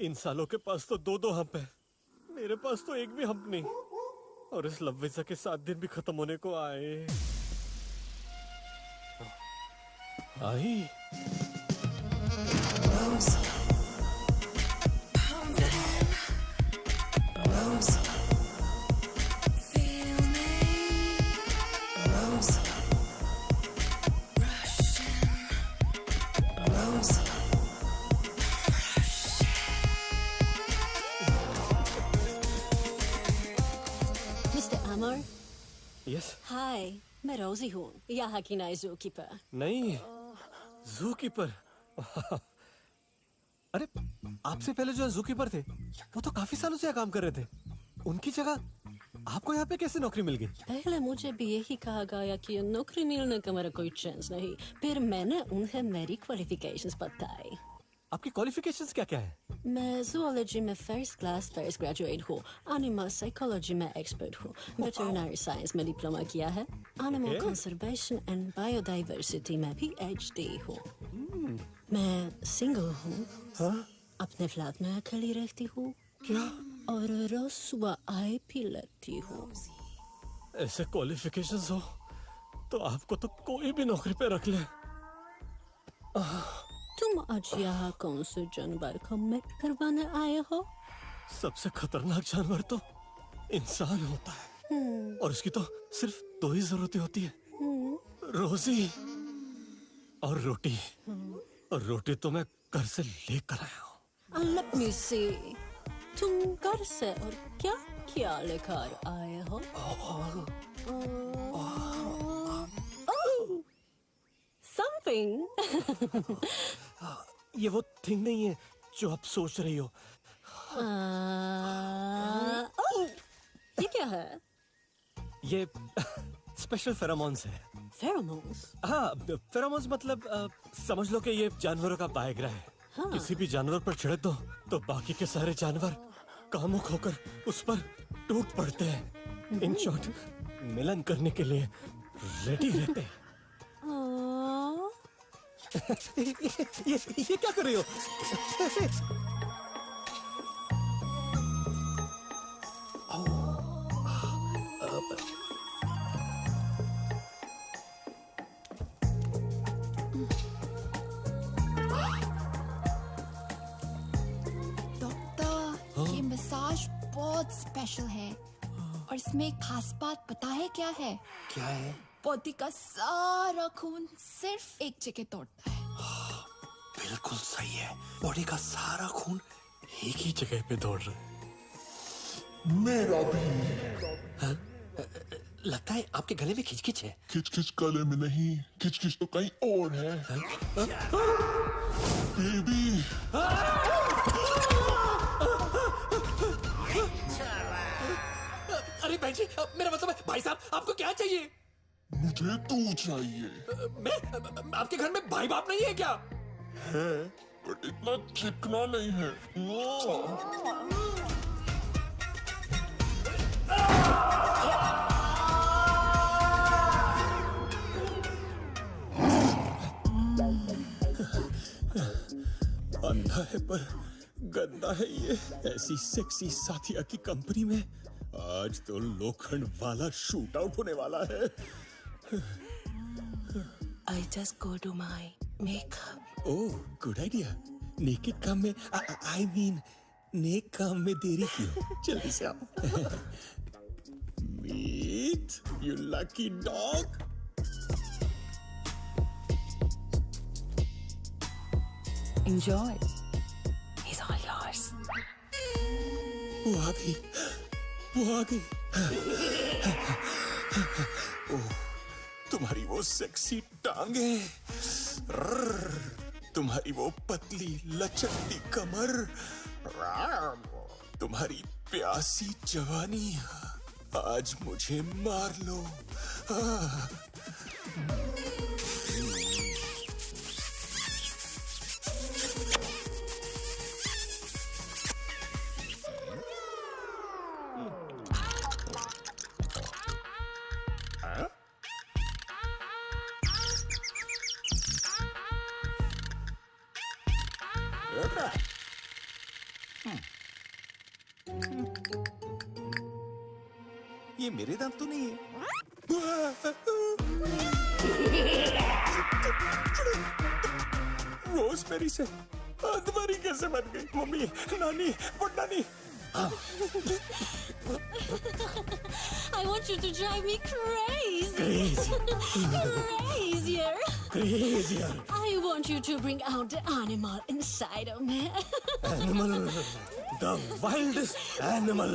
इन सालों के पास तो 2 हंप है, मेरे पास तो एक भी हंप नहीं। और इस लव वीजा के 7 दिन भी खत्म होने को आए। आई यस हाय, मैं रोजी हूँ, यहाँ की नई जू कीपर। नहीं, जू कीपर। अरे आपसे पहले जो जू कीपर थे वो तो काफी सालों से यहाँ काम कर रहे थे। उनकी जगह आपको यहाँ पे कैसे नौकरी मिल गई? पहले मुझे भी यही कहा गया कि नौकरी मिलने का मेरा कोई चांस नहीं। फिर मैंने उन्हें मेरी क्वालिफिकेशंस बताई। आपकी क्वालिफिकेशंस क्या क्या है? मैं जूलॉजी में फर्स्ट क्लास फर्स्ट ग्रेजुएट हूँ, एनिमल साइकोलॉजी में एक्सपर्ट हूँ, वेटरनरी साइंस में डिप्लोमा किया है, एनिमल कंजर्वेशन एंड बायोडाइवर्सिटी में भी PhD हूँ। मैं सिंगल हूँ, अपने फ्लैट में अकेली रहती हूँ। क्या? और रोज सुबह आए पी लेती हूँ। ऐसे क्वालिफिकेशंस हो तो आपको तो कोई भी नौकरी पे रख ले। तुम आज यहाँ कौन से जानवर को मेट करवाने आए हो? सबसे खतरनाक जानवर तो इंसान होता है और उसकी तो सिर्फ दो ही जरूरतें होती है, रोजी और रोटी। और रोटी तो मैं घर से लेकर आया हूँ। Let me see. तुम घर से और क्या क्या लेकर आए हो? Something. ये वो थिंग नहीं है जो आप सोच रही हो। ये क्या है? ये स्पेशल फेरोमोन्स है। फेरोमोन्स? हाँ, फेरोमोन्स मतलब समझ लो कि ये जानवरों का बायोग्रा है। हाँ। किसी भी जानवर पर छिड़क दो तो बाकी के सारे जानवर कामुक होकर उस पर टूट पड़ते हैं। इन शॉर्ट, मिलन करने के लिए रेडी रहते हैं। ये क्या कर रही हो? डॉक्टर, ये मसाज बहुत स्पेशल है और इसमें एक खास बात पता है क्या है? क्या है? बॉडी का सारा खून सिर्फ एक जगह दौड़ता है। बिल्कुल सही है, बॉडी का सारा खून एक ही जगह पे दौड़ रहा है। मेरा भी। लगता है आपके गले में खिचखिच है। खिचखिच गले में नहीं, खिचखिच तो कहीं और है। बेबी। अरे बहन जी, मेरा मतलब है भाई साहब, आपको क्या चाहिए? मुझे तू चाहिए। मैं आपके घर में भाई बाप नहीं है क्या? है, बट इतना चिकना नहीं है। अंधा है पर गंदा है ये। ऐसी सेक्सी साथिया की कंपनी में आज तो लोखंड वाला शूट आउट होने वाला है। I just go to my makeup. Oh, good idea. Naked काम में I mean नेक काम में देरी क्यों? जल्दी से आओ। Meet, you lucky dog. Enjoy. He's all yours. वो आ गई, वो आ गई। ओह, तुम्हारी वो सेक्सी टांगे, तुम्हारी वो पतली लचकती कमर, तुम्हारी प्यासी जवानी, आज मुझे मार लो। ये मेरे दांत तो नहीं है। रोजमेरी से अदमरी कैसे बन गई? मम्मी, नानी, नानी। I want you to drive me crazy. Crazy. Crazier. Crazier. I want you to bring out the animal inside of me. Animal, the wildest animal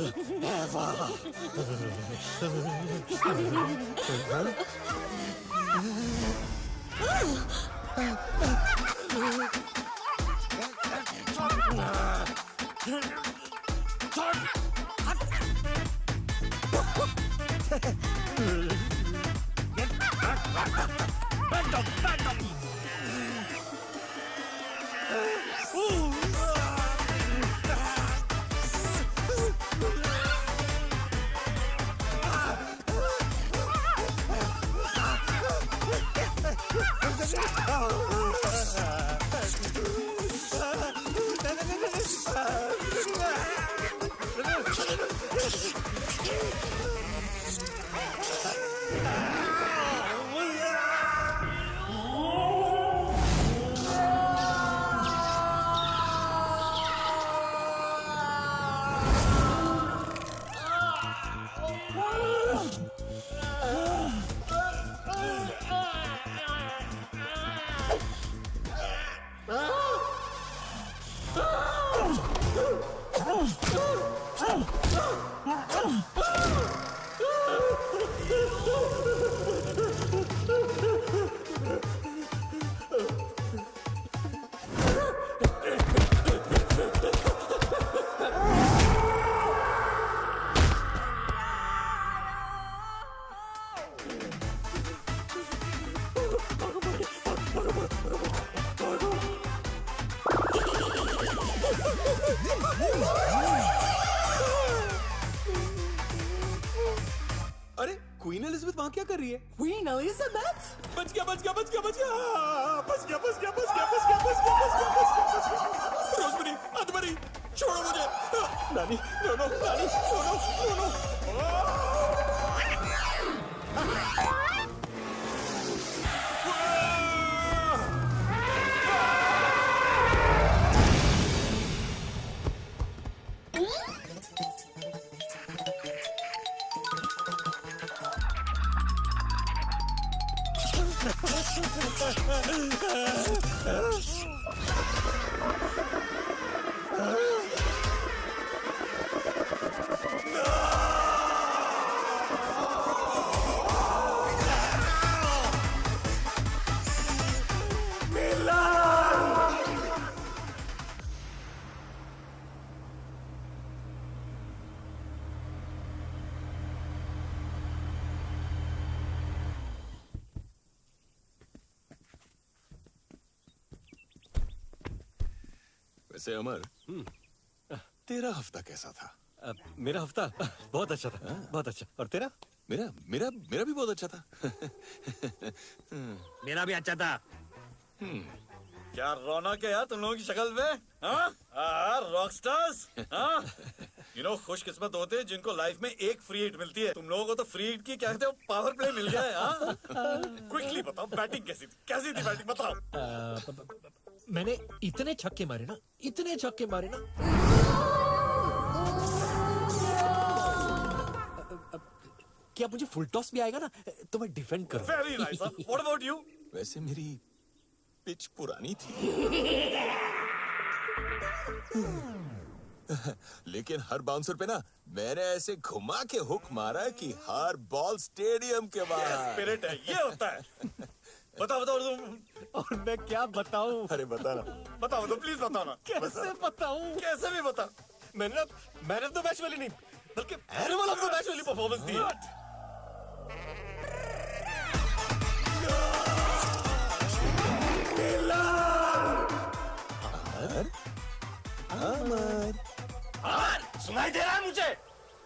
ever. अरे क्वीन एलिजाबेथ वहाँ क्या कर रही है? Queen Elizabeth? बच गया बच गया बच गया बच गया बच गया बच गया बच गया रोज़मेरी, अदमरी, छोड़ो मुझे। नानी, नो नो, नानी, नो नो, नो नो। वैसे अमर, तेरा हफ्ता कैसा था? मेरा हफ्ता बहुत अच्छा था, बहुत अच्छा। और तेरा? मेरा मेरा मेरा भी बहुत अच्छा था। मेरा भी अच्छा था। क्या रौनक है यार तुम लोगों की शक्ल में? रॉकस्टार्स। यू नो खुशकिस्मत होते हैं जिनको लाइफ में एक फ्री हिट मिलती है। तुम लोगों को तो फ्री हिट की क्या कहते हो पावर प्ले मिल गया है। क्विकली बताओ बैटिंग कैसी थी बैटिंग बताओ। मैंने इतने छक्के मारे ना, इतने छक्के मारे ना। क्या मुझे फुल टॉस भी आएगा ना तो मैं डिफेंड करूंगा। Very nice. What about you? वैसे मेरी पिच पुरानी थी, लेकिन हर बाउंसर पे ना मैंने ऐसे घुमा के हुक मारा कि हर बॉल स्टेडियम के बाहर। स्पिरिट है, ये होता है। बताओ और मैं क्या बताऊं? अरे बता ना, बताओ तो प्लीज बताओ ना। कैसे बताऊं? कैसे भी बता। मैंने ना मैन ऑफ द मैच वाली नहीं बल्कि एनिमल ऑफ द मैच वाली परफॉर्मेंस दी है। अमर, सुनाई दे रहा है मुझे?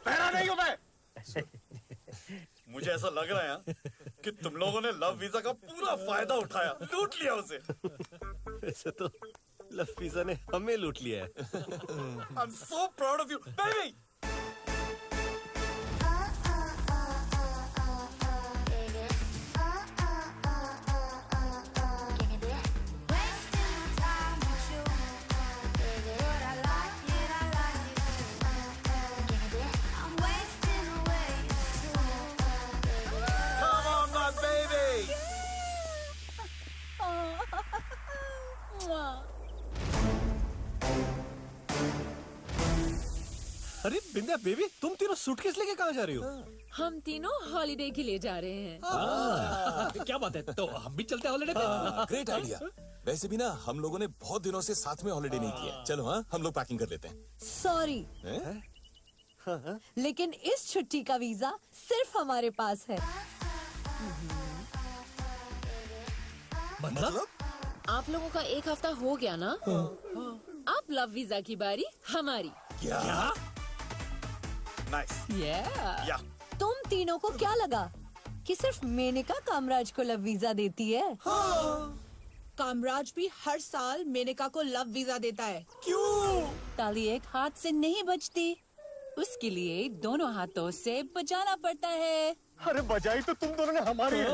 पहना नहीं हूं मैं। मुझे ऐसा लग रहा है कि तुम लोगों ने लव वीजा का पूरा फायदा उठाया, लूट लिया उसे। वैसे तो लव वीजा ने हमें लूट लिया है। I'm so proud of you, baby. अरे बिंदिया बेबी, तुम तीनों सूटकेस लेके कहाँ जा रही हो? हम तीनों हॉलिडे के लिए जा रहे हैं। क्या बात है, तो हम भी चलते हैं हॉलिडे पे। Great idea. वैसे भी ना हम लोगों ने बहुत दिनों से साथ में हॉलिडे नहीं किया। चलो हाँ, हम लोग पैकिंग कर लेते हैं। सॉरी, लेकिन इस छुट्टी का वीजा सिर्फ हमारे पास है। मतलब? आप लोगों का एक हफ्ता हो गया ना? अब लव वीजा की बारी हमारी। क्या? नाइस। या तुम तीनों को क्या लगा कि सिर्फ मेनका कामराज को लव वीजा देती है? कामराज भी हर साल मेनका को लव वीजा देता है। क्यों? ताली एक हाथ से नहीं बजती, उसके लिए दोनों हाथों से बजाना पड़ता है। अरे बजाई तो तुम दोनों ने हमारी है।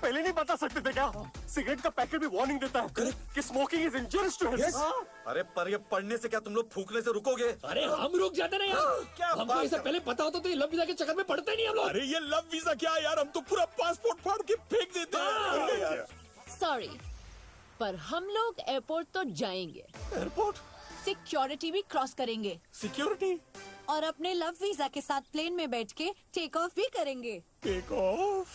पहले नहीं बता सकते थे क्या? सिगरेट का पैकेट भी वार्निंग देता है कि स्मोकिंग इज इंजurious टू हेल्थ। अरे पर ये पढ़ने से क्या तुम लोग फूकने से रुकोगे? अरे हम रुक जाते ना यार। क्या हमको इससे पहले पता होता तो ये लव वीजा के चक्कर में पड़ते नहीं हम लोग। अरे ये लव वीजा क्या यार, हम तो पूरा पासपोर्ट फाड़ के फेंक देते हैं। सॉरी, पर हम लोग एयरपोर्ट तो जाएंगे। एयरपोर्ट? सिक्योरिटी भी क्रॉस करेंगे। सिक्योरिटी? और अपने लव वीजा के साथ प्लेन में बैठ के टेक ऑफ भी करेंगे। Take off?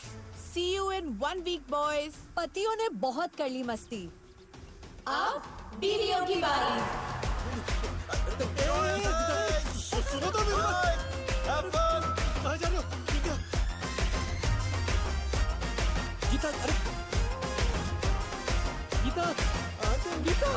See you in 1 week, boys. पतियों ने बहुत कर ली मस्ती, अब बीवियों की बारी। सुनो तो मेरी बात। कहाँ जा रहे हो? गीता, अरे गीता, गीता,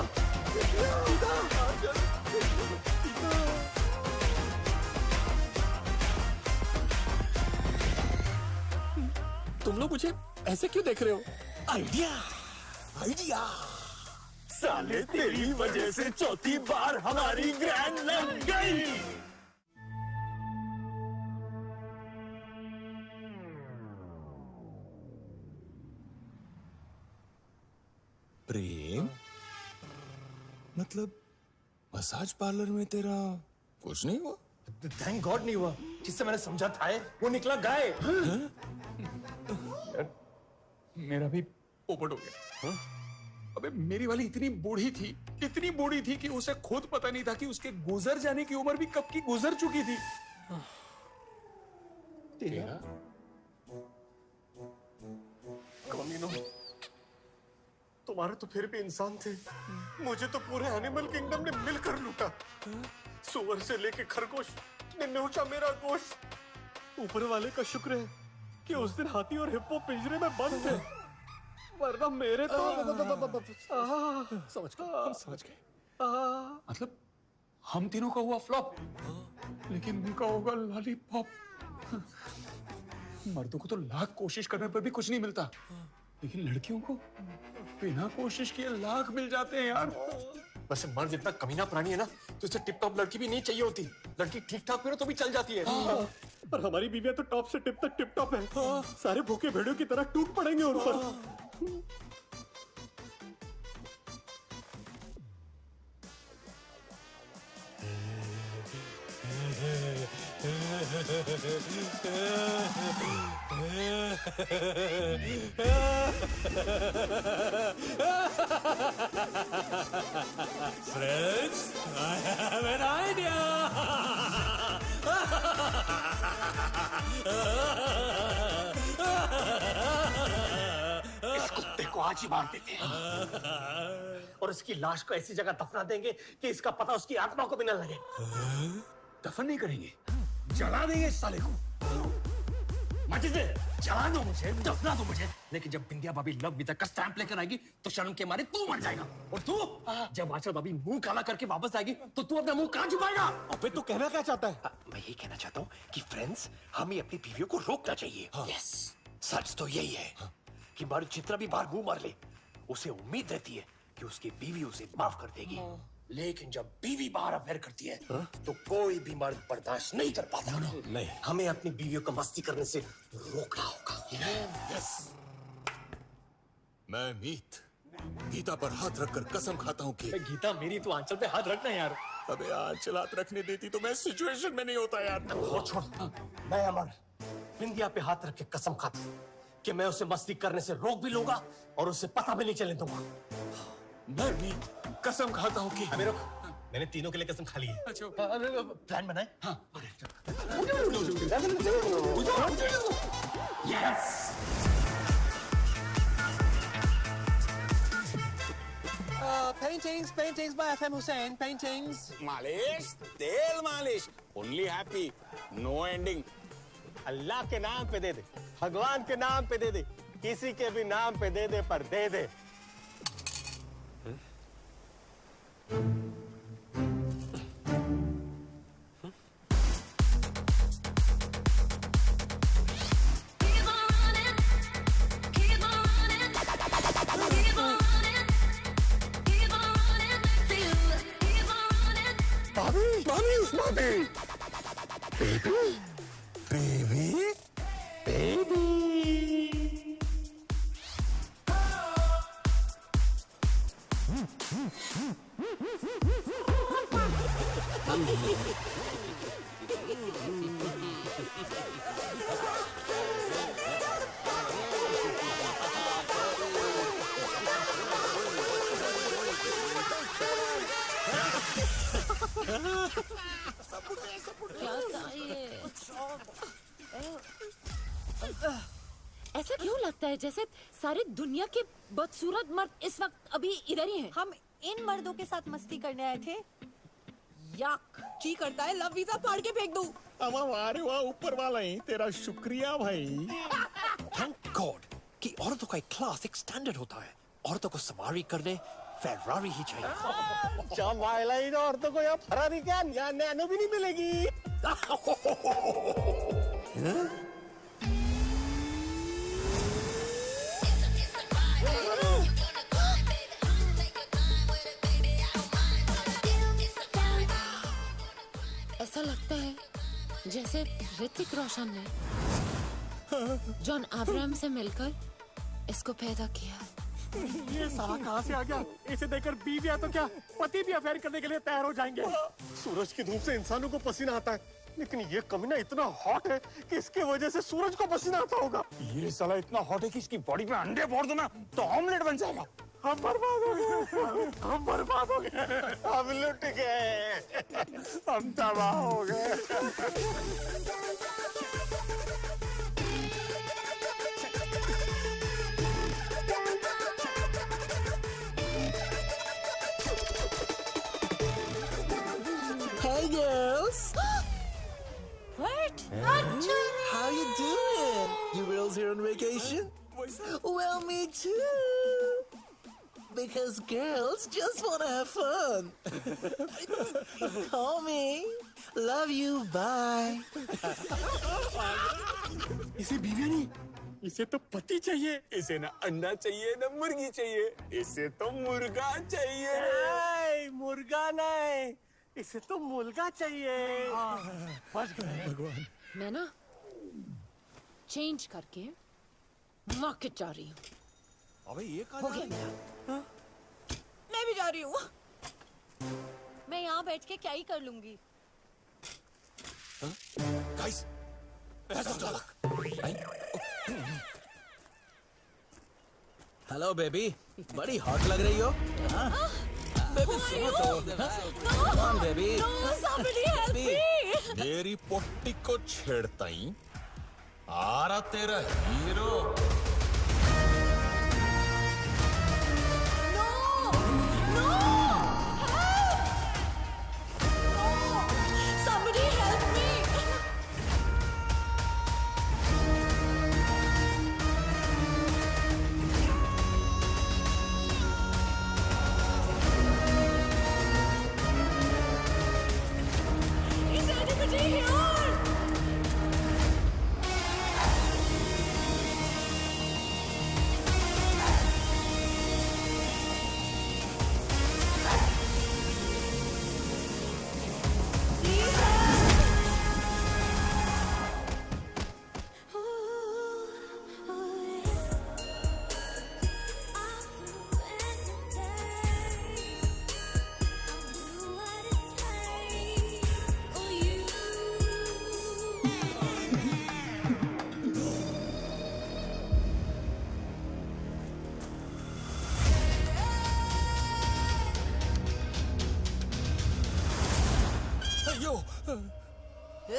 तुम लोग मुझे ऐसे क्यों देख रहे हो? Idea, idea. साले तेरी वजह से चौथी बार हमारी ग्रैंड लग गई। प्रेम, मतलब मसाज पार्लर में तेरा कुछ नहीं हुआ? थैंक गॉड नहीं हुआ। जिससे मैंने समझा था वो निकला गाय। मेरा भी पोपट हो गया। अबे मेरी वाली इतनी बूढ़ी थी कि उसे खुद पता नहीं था कि उसके गुजर जाने की उम्र भी कब की गुजर चुकी थी। तेरा कमीनों, तुम्हारे तो फिर भी इंसान थे, मुझे तो पूरे एनिमल किंगडम ने मिलकर लूटा। सुअर से लेके खरगोश ने नोचा मेरा गोश्त। ऊपर वाले का शुक्र है कि उस दिन हाथी और हिप्पो पिंजरे में बंद थे, वरना मेरे तो समझ गए। मतलब हम तीनों का हुआ फ्लॉप, लेकिन उनका होगा लॉलीपॉप। मर्दों को तो लाख कोशिश करने पर भी कुछ नहीं मिलता, लेकिन लड़कियों को बिना कोशिश किए लाख मिल जाते हैं यार। वैसे मर्द इतना कमीना प्राणी है ना, तो इसे टिप टॉप लड़की भी नहीं चाहिए होती। लड़की ठीक ठाक भी हो तो भी चल जाती है। और हमारी बीवियां तो टॉप से टिप तक टिप टॉप है। सारे भूखे भेड़ियों की तरह टूट पड़ेंगे उन पर। Friends, I have an idea. इस कुत्ते को आज ही मार देते हैं और इसकी लाश को ऐसी जगह दफना देंगे कि इसका पता उसकी आत्मा को भी न लगे। दफन नहीं करेंगे, जला देंगे इस साले को। माचिस दे, जला दो मुझे, दफना दो मुझे, लेकिन जब बिंदिया भाभी लव वीजा का स्टैंप लेकर आएगी तो शर्म के मारे तू मर जाएगा। और तू जब आंचल भाभी मुंह काला करके वापस आएगी तो तू अपना मुंह कहां छुपाएगा? अबे तू कहना क्या चाहता है? मैं ये कहना चाहता हूँ कि फ्रेंड्स, हमें अपनी बीवियों को रोकना चाहिए। यस, सच तो यही है कि मर्द जितना भी बार मुंह मार ले, उसे उम्मीद रहती है कि उसकी बीवी उसे माफ कर देगी। लेकिन जब बीवी बाहर अफेयर करती है तो कोई भी मर्द बर्दाश्त नहीं कर पाता। नहीं, हमें अपनी बीवियों को मस्ती करने से रोकना होगा। यस। मैं मीत गीता पर हाथ रखकर कसम खाता हूँ कि गीता मेरी तो आंचल पे हाथ रखना यार। अबे आंचल हाथ रखने देती तो मैं सिचुएशन में नहीं होता यार। छोड़, मैं अमर बिंदिया पे हाथ रख के कसम खाता हूँ कि मैं उसे मस्ती करने से रोक भी लूंगा और उसे पता भी नहीं चलने दूंगा। मैं भी कसम खाता हूँ कि मैंने तीनों के लिए कसम खा ली है। अच्छा प्लान बनाए। हाँ paintings by FM Hussain, paintings. मालिश, तेल मालिश, only happy, no ending. अल्लाह के नाम पे दे दे, भगवान के नाम पे दे दे, किसी के भी नाम पे दे दे, पर दे दे। ऐसा क्यों लगता है जैसे सारी दुनिया के बदसूरत मर्द इस वक्त अभी इधर ही हैं? हम इन मर्दों के साथ मस्ती करने आए थे। याक जी करता है लव वीजा फाड़ के फेंक दूं। वाह वाह, ऊपर वाला ही तेरा शुक्रिया भाई। थैंक गॉड कि औरतों का एक क्लास, एक स्टैंडर्ड होता है। औरतों को सवारी करने फेरारी ही चाहिए। जमाइला इन औरतों को यहाँ फरारी क्या नैनो भी नहीं मिलेगी। ऐसा लगता है जैसे ऋतिक रोशन ने जॉन अब्राहम से मिलकर इसको पैदा किया। ये साला कहाँ से आ गया? इसे देखकर बीवी या तो क्या पति भी अफेयर करने के लिए तैयार हो जाएंगे। सूरज की धूप से इंसानों को पसीना आता है, लेकिन ये कमीना इतना हॉट है कि इसके वजह से सूरज को पसीना आता होगा। ये साला इतना हॉट है कि इसकी बॉडी पे अंडे फोड़ दो ना तो ऑमलेट बन जाएगा। हम बर्बाद हो गए, हम बर्बाद हो गए, हम लुट गए, हम तबाह हो गए। Hey girls! What? How you doing? You girls here on vacation? Well, me too. Because girls just want to have fun. Call me. Love you. Bye. इसे बीवी नहीं, इसे तो पति चाहिए। इसे ना अंडा चाहिए ना मुर्गी चाहिए, इसे तो मुर्गा चाहिए। मुर्गा नहीं, इसे तो मुर्गा चाहिए। भगवान, मैं ना चेंज करके मार्केट जा रही हूँ। अबे ये हो गया मेरा। मैं भी जा रही हूँ। मैं यहाँ बैठ के क्या ही कर लूंगी। Guys, best of luck. Hello baby, बड़ी हॉट लग रही हो। बेबी सुनो तो। Come on, baby. No, somebody help me. मेरी पोट्टी को छेड़ता ही आ रहा तेरा hero. Somebody help me. Is anybody here? UK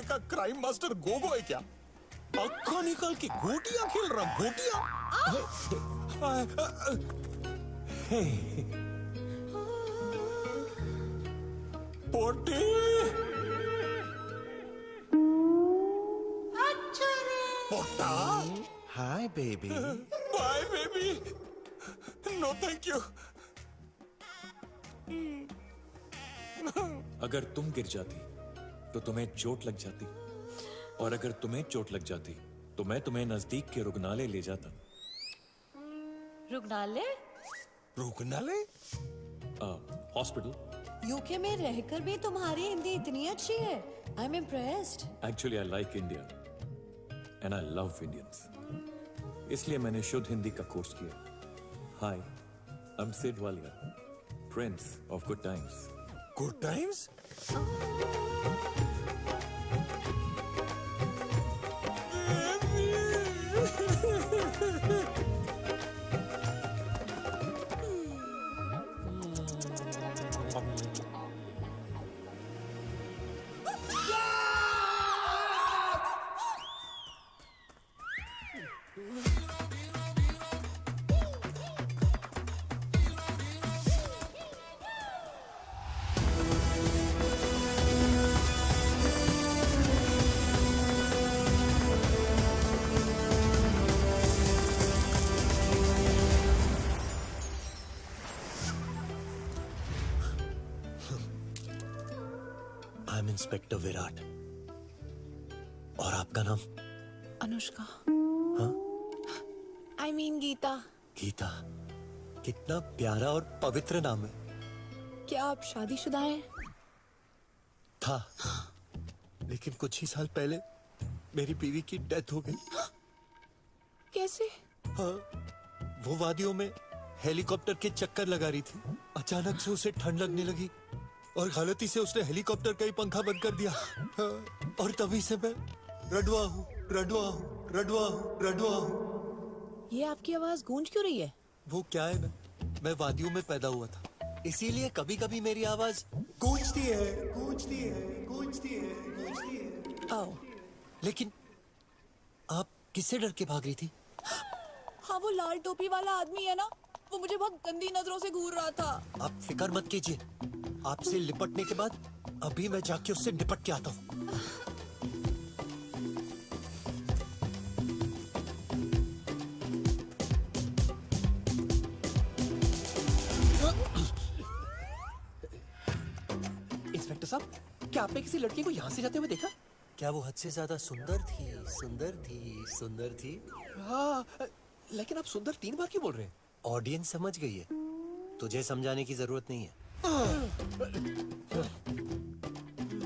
का क्राइम मास्टर गोगो है क्या? अक्खा निकाल के गोटियां खेल रहा, गोटियां। पोटी पोटा। Hi baby. Bye baby. No thank you. अगर तुम गिर जाती तो तुम्हें चोट लग जाती, और अगर तुम्हें चोट लग जाती तो मैं तुम्हें नजदीक के रुग्णालय ले जाता। रुग्णालय? रुग्णालय? हॉस्पिटल। यूके में रहकर भी तुम्हारी हिंदी इतनी अच्छी है। I am impressed. Actually I like India and I love Indians, इसलिए मैंने शुद्ध हिंदी का कोर्स किया। Hi, I am Sid Walia, prince of good times. Good times? I am inspector Virat. और आपका नाम? अनुष्का। हाँ? I mean Gita. गीता, कितना प्यारा और पवित्र नाम है। क्या आप शादीशुदा हैं? था, लेकिन कुछ ही साल पहले मेरी बीवी की डेथ हो गई। कैसे? हाँ, वो वादियों में हेलीकॉप्टर के चक्कर लगा रही थी। अचानक से उसे ठंड लगने लगी और गलती से उसने हेलीकॉप्टर का ही पंखा बंद कर दिया। हाँ, और तभी से मैं रडवा हूँ, रडवा हूँ, रडवा हूँ, रडवा हूँ। ये आपकी आवाज गूंज क्यों रही है? वो क्या है ना, मैं वादियों में पैदा हुआ था, इसीलिए कभी कभी मेरी आवाज गूंजती है, गूंजती है, गूंजती है, गूंजती है। आओ। लेकिन आप किससे डर के भाग रही थी? हाँ, वो लाल टोपी वाला आदमी है ना, वो मुझे बहुत गंदी नजरों से घूर रहा था। आप फिक्र मत कीजिए, आपसे लिपटने के बाद अभी मैं जाके उससे निपट के आता हूँ। इंस्पेक्टर साहब, क्या आपने किसी लड़की को यहाँ से जाते हुए देखा? क्या वो हद से ज्यादा सुंदर थी? सुंदर थी, सुंदर थी। हाँ, लेकिन आप सुंदर 3 बार क्यों बोल रहे हैं? ऑडियंस समझ गई है, तुझे समझाने की जरूरत नहीं है।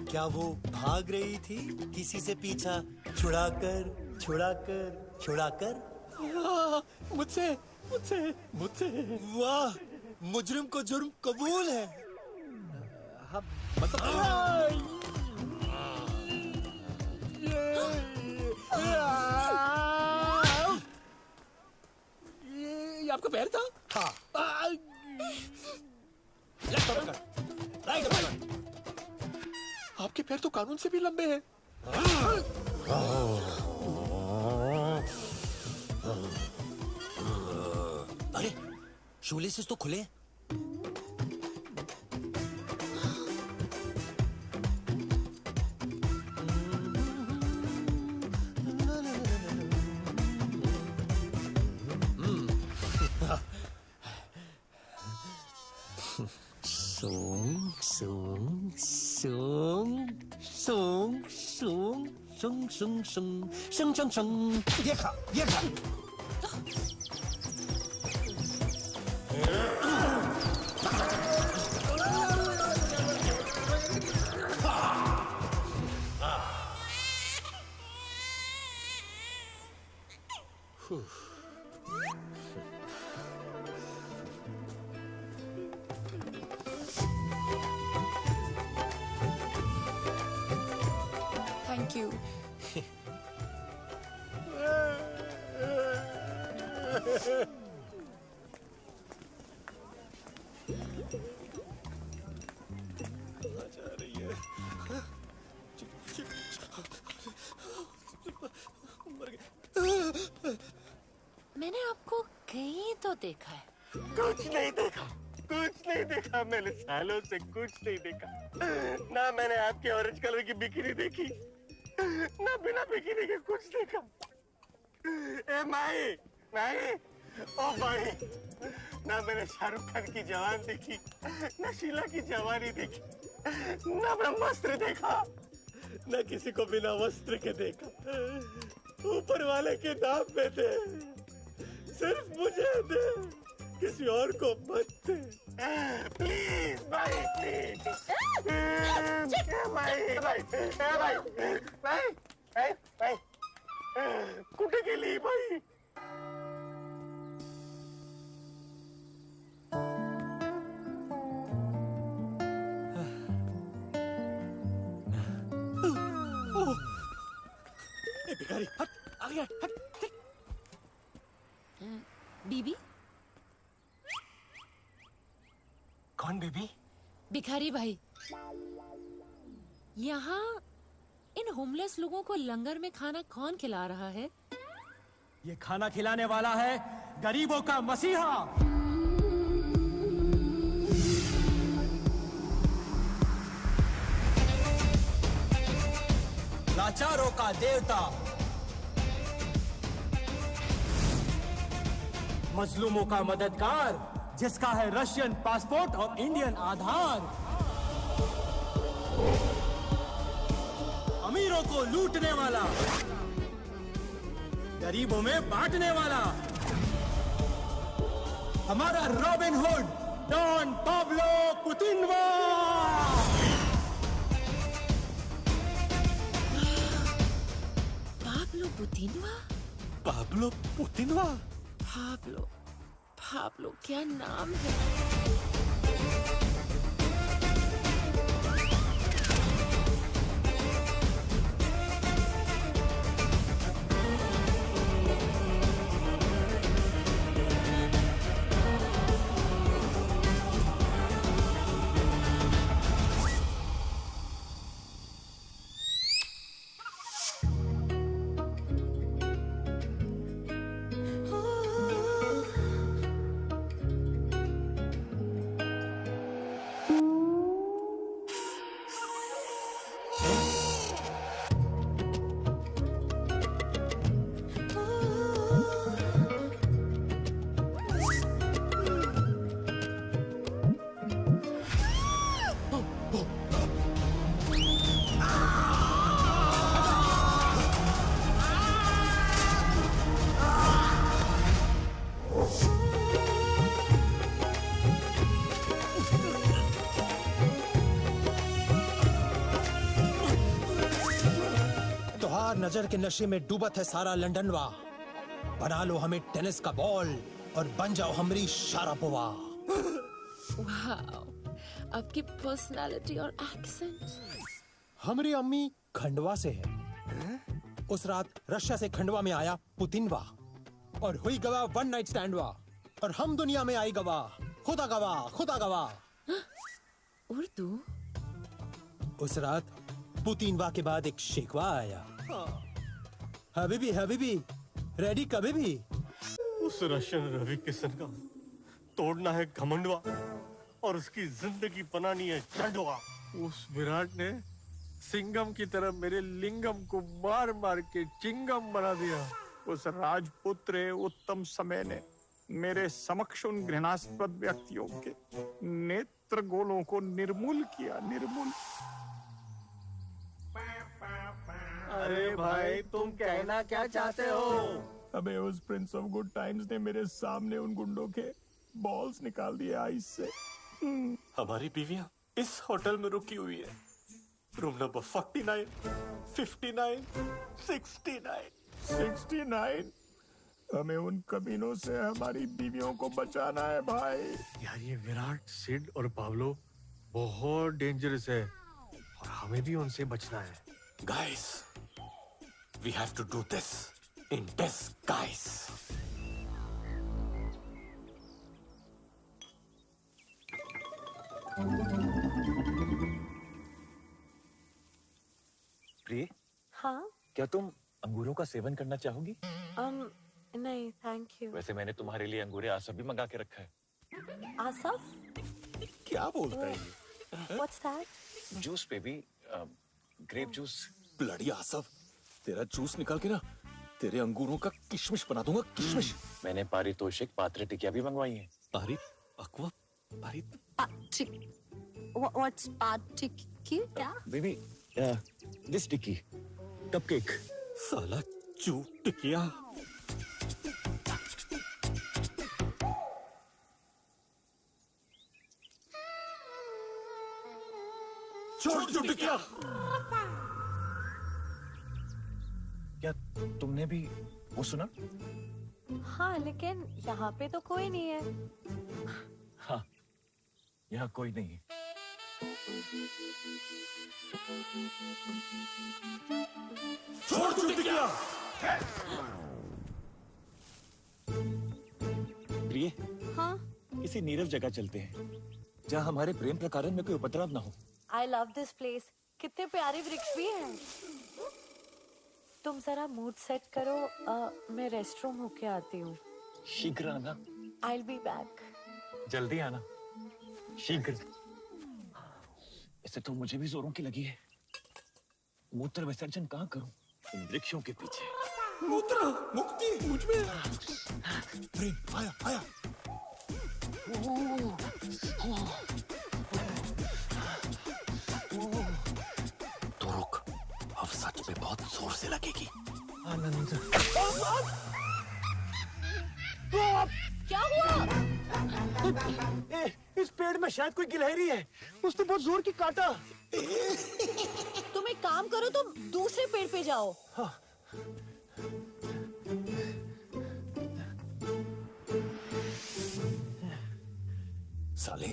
क्या वो भाग रही थी किसी से पीछा छुड़ाकर, छुड़ाकर, छुड़ाकर? मुझसे, मुझसे, मुझसे। वाह, मुजरिम को जुर्म कबूल है। हाँ, मतलब ये आपका पैर था? हाँ। आपके पैर तो कानून से भी लंबे हैं। अरे, शूलेसेस तो खुले हैं। Sung, sung, sung, sung, sung, sung, sung, sung, sung, sung, sung. ये खा, ये खा. Thank you. मैंने आपको कहीं तो देखा है। कुछ नहीं देखा, कुछ नहीं देखा, मैंने सालों से कुछ नहीं देखा। ना मैंने आपके ऑरेंज कलर की बिकिनी देखी, ना बिना बिकिनी के कुछ देखा। ए माई, माई, ओ भाई, ना मैंने शाहरुख खान की जवान देखी, ना शीला की जवानी देखी, ना ब्रह्मास्त्र देखा, ना किसी को बिना वस्त्र के देखा। ऊपर वाले के नाम में दे, सिर्फ मुझे दे, किसी और को मत दे। प्लीज भाई, प्लीज। भाई, भाई, भाई, भाई, भाई, भाई, कुठे गेली भाई? भिखारी हट, आ गया, हट, हट। बीबी? कौन बीबी? भिखारी भाई। यहाँ इन होमलेस लोगों को लंगर में खाना कौन खिला रहा है? ये खाना खिलाने वाला है गरीबों का मसीहा। लाचारों का देवता, मजलूमों का मददगार, जिसका है रशियन पासपोर्ट और इंडियन आधार। अमीरों को लूटने वाला, गरीबों में बांटने वाला, हमारा रॉबिन हुड, डॉन पाब्लो पुतिनवा। पाब्लो पुतिनवा? पाब्लो पुतिनवा? पाब्लो, पाब्लो क्या नाम है? नजर के नशे में डूबत है सारा लंदनवा। बना लो हमें टेनिस का बॉल और बन जाओ हमारी शारापोवा। वाओ, आपकी पर्सनालिटी और एक्सेंट। हमारी अम्मी खंडवा से है। उस रात रशिया से खंडवा में आया पुतिनवा और हुई गवाह वन नाइट स्टैंडवा, और हम दुनिया में आई गवाह, खुदा गवाह, खुदा गवाह। उर्दू? उस रात पुतिनवा के बाद एक शेखवा आया। हबीबी, हबीबी, रेडी कभी भी। उस रशियन रवि किशन का तोड़ना है घमंडवा और उसकी जिंदगी बनानी है चंडवा। उस विराट ने सिंगम की तरह मेरे लिंगम को मार मार के चिंगम बना दिया। उस राजपुत्र उत्तम समय ने मेरे समक्ष उन घृणास्पद व्यक्तियों के नेत्र गोलों को निर्मूल किया, निर्मूल। अरे भाई, तुम कहना क्या चाहते हो? अबे उस प्रिंस ऑफ गुड टाइम्स ने मेरे सामने उन गुंडों के बॉल्स निकाल दिए आइस से। हमारी बीवियां इस होटल में रुकी हुई है। Room number 49, 59, 69। 69? हमें उन कमीनों से हमारी बीवियों को बचाना है भाई। यार ये विराट, सिड और पाब्लो बहुत डेंजरस है और हमें भी उनसे बचना है। Guys, we have to do this in disguise. प्रिय, हाँ क्या तुम अंगूरों का सेवन करना चाहोगी? नहीं थैंक यू। वैसे मैंने तुम्हारे लिए अंगूरे आसफ भी मंगा के रखा है। आसफ? क्या बोलता है ये? What's that? Juice baby, grape juice. Bloody Asaf, तेरा जूस निकाल के ना तेरे अंगूरों का किशमिश बना दूंगा, किशमिश। मैंने पारितोषिक पात्र टिकिया भी मंगवाई है। What's पाटिकी? क्या? Baby, this tikki, cupcake. साला चू टिकिया। छोड़ टिकिया। क्या तुमने भी वो सुना? हाँ लेकिन यहाँ पे तो कोई नहीं है। हाँ, यहाँ कोई नहीं है। छोड़ टिकिया। प्रिय, हाँ? किसी नीरव जगह चलते हैं जहाँ हमारे प्रेम प्रकरण में कोई उपद्रव ना हो। I love this place. कितने प्यारे वृक्ष भी हैं। तुम जरा मूड सेट करो, मैं रेस्ट रूम होके आती हूँ। शीघ्र आना। I'll be back. जल्दी आना, शीघ्र। इससे तो मुझे भी जोरों की लगी है। मूत्र विसर्जन कहाँ करूं? इन वृक्षों के पीछे। मूत्र मुक्ति मुझ में। प्रेम आया आया। तो रुक, अब सच में बहुत जोर से लगेगी। आनंद। क्या हुआ? इस पेड़ में शायद कोई गिलहरी है। उसने बहुत जोर की काटा। तुम एक काम करो, तुम दूसरे पेड़ पे जाओ। हाँ। साले,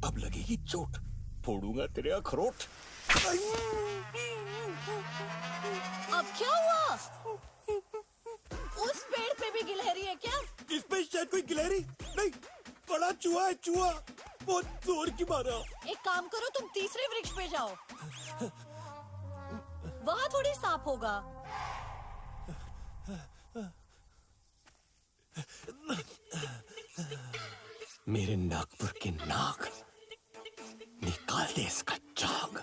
अब लगेगी चोट। फोड़ूंगा तेरे अखरोट। अब क्या हुआ? उस पेड़ पे भी गिलहरी है क्या? इस पे शायद कोई गिलहरी नहीं, बड़ा चूहा है, चूहा बहुत जोर की मारा। एक काम करो, तुम तीसरे वृक्ष पे जाओ। वहाँ थोड़ी सांप होगा। मेरे नागपुर के नाग, निकाल दे इसका जाग।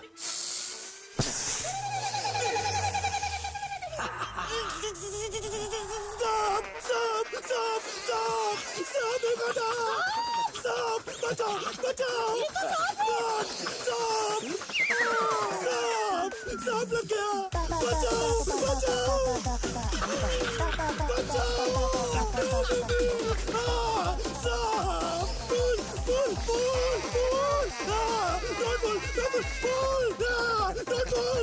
सांप सांप सांप सांप सांप सांप बचाओ बचाओ। सांप सांप सांप लग गया। बचाओ बचाओ बचाओ। सांप pull pull pull pull. Don't pull don't pull don't pull.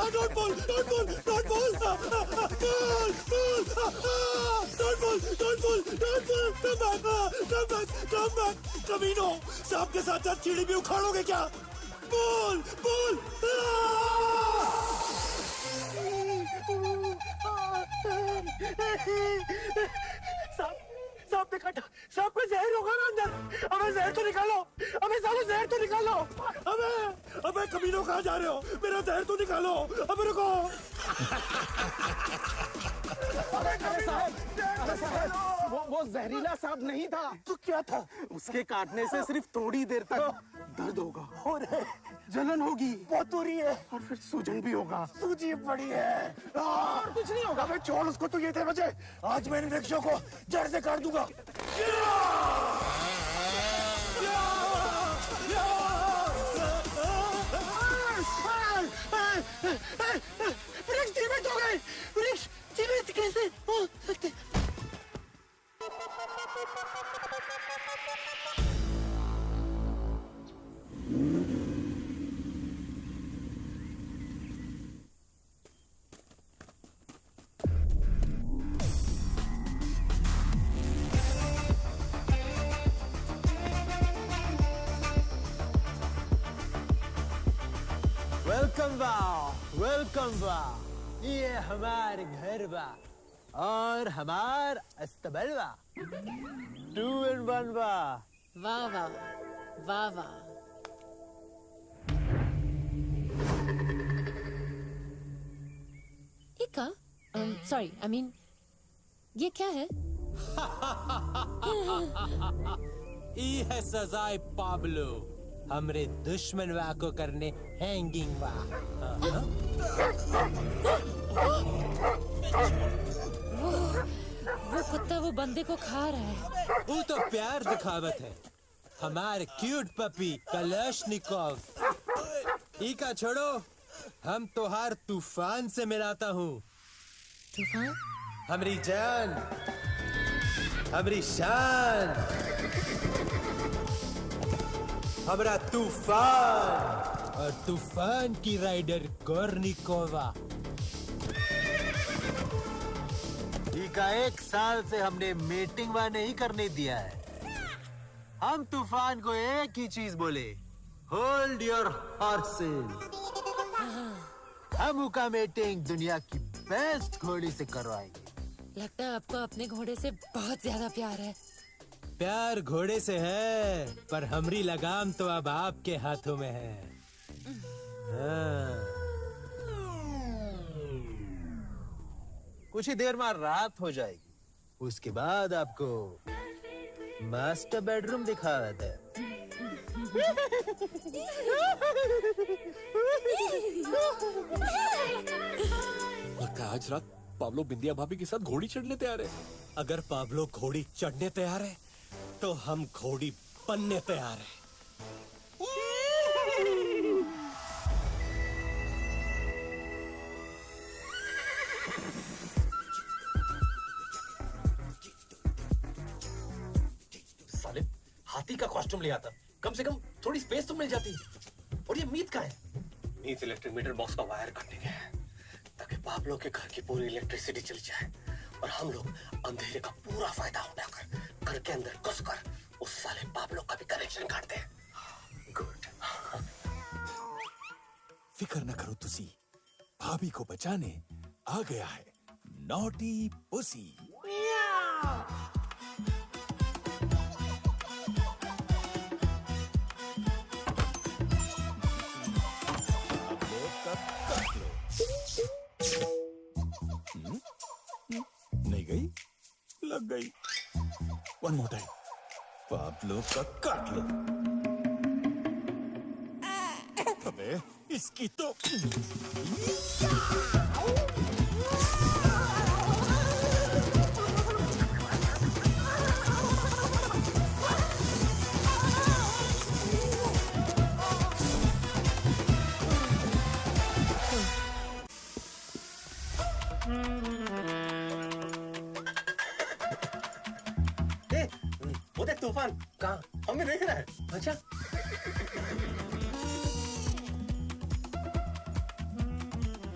Don't pull! Don't pull! Don't pull! Pull! Pull! Don't pull! Don't pull! Don't pull! Come back! Come back! Come back! कमीनो, सांप के साथ साथ चीड़ी भी उखाड़ोगे क्या? Pull! Pull! सांप ने काटा। सांप में जहर होगा ना अंदर। अबे जहर तो निकालो। अबे सालो जहर तो निकालो। अबे कमीनो कहाँ जा रहे हो? मेरा जहर तो निकालो। अबे रुको। वो जहरीला सांप नहीं था। तो क्या था? उसके काटने से सिर्फ थोड़ी देर तक दर्द होगा और जलन होगी, बहुत हो रही है और फिर सूजन भी होगा। सूजी पड़ी है और कुछ नहीं होगा। मैं छोड़ उसको, तो ये थे बचे। आज मैं इन वृक्षों को जड़ से काट दूंगा। वृक्ष जीवित हो गए। वृक्ष जीवित कैसे हो सकते? वेलकम बा। ये हमार घर बा और हमार अस्तबल बा। 2 in 1 बा। वाह वाह वाह वाह। इका, सॉरी, आई मीन ये क्या है? ये है सजाए पाब्लो, हमरे दुश्मन वा को करने हैंगिंग वा। वो कुत्ता वो बंदे को खा रहा है। वो तो प्यार दिखावत है। हमारे क्यूट पपी कलशनिकोव। इका छोड़ो, हम तोहार तूफान से मिलाता हूँ। तूफान? हमरी जान, हमरी शान, हमरा तूफान और तूफान की राइडर गोर्निकोवा। इका 1 साल से हमने मीटिंग वा नहीं करने दिया है। हम तूफान को एक ही चीज बोले, होल्ड योर हॉर्सेस। हम उका मीटिंग दुनिया की बेस्ट घोड़ी से करवाएंगे। लगता है आपको अपने घोड़े से बहुत ज्यादा प्यार है। प्यार घोड़े से है, पर हमरी लगाम तो अब आपके हाथों में है। कुछ ही देर में रात हो जाएगी, उसके बाद आपको मास्टर बेडरूम दिखा देता है। लगता है आज रात पाब्लो बिंदिया भाभी के साथ घोड़ी चढ़ने तैयार है। अगर पाब्लो घोड़ी चढ़ने तैयार है तो हम घोड़ी बनने तैयार है। साले, हाथी का कॉस्ट्यूम ले आता, कम से कम थोड़ी स्पेस तो मिल जाती। और ये मीत का है? मीत इलेक्ट्रिक मीटर बॉक्स का वायर काटने गया है ताकि पाब्लो के घर की पूरी इलेक्ट्रिसिटी चली जाए और हम लोग अंधेरे का पूरा फायदा उठाकर घर के अंदर घुसकर उस साले पाब्लो का भी कनेक्शन काटते हैं। गुड। फिक्र न करो तुसी, भाभी को बचाने आ गया है नॉटी पुसी। नहीं गई, लग गई। वन मोर टाइम, पाब्लो का काट लो। अबे इसकी तो वो देख तूफान, कहाँ? हमें देख रहा है। अच्छा,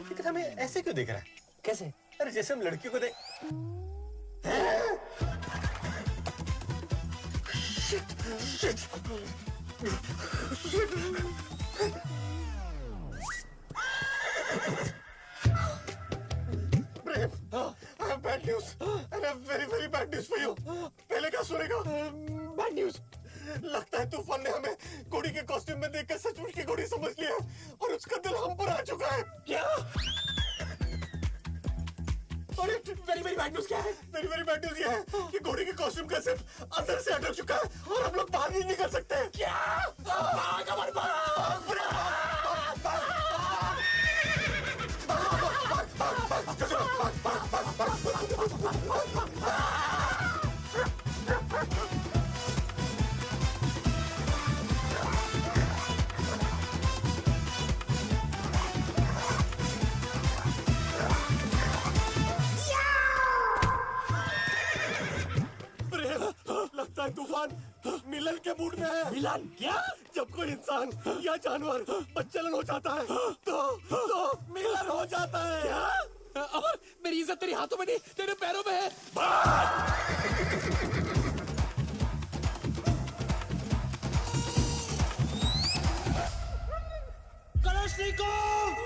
लेकिन हमें ऐसे क्यों देख रहा है? कैसे? अरे जैसे हम लड़कियों को देख। Shit, shit. Prem, I have bad news. I have very very bad news for you. पहले क्या सुनेगा? Bad news. लगता है तूफान ने हमें घोड़ी के कॉस्ट्यूम में देखकर सचमुच की घोड़ी समझ लिया और उसका दिल हम पर आ चुका है। क्या? और वेरी वेरी बैड न्यूज़ क्या है? वेरी वेरी बैड न्यूज़ ये है कि घोड़ी के कॉस्ट्यूम का सिर्फ अंदर से अटक चुका है और हम लोग बाहर नहीं निकल सकते। क्या? लगता है तूफान मिलन के मूड में है। मिलन? क्या? जब कोई इंसान या जानवर बच्चलन हो जाता है तो मिलन हो जाता है। क्या? और मेरी इज्जत तेरे हाथों में नहीं, तेरे पैरों में है। कलशनिकोव!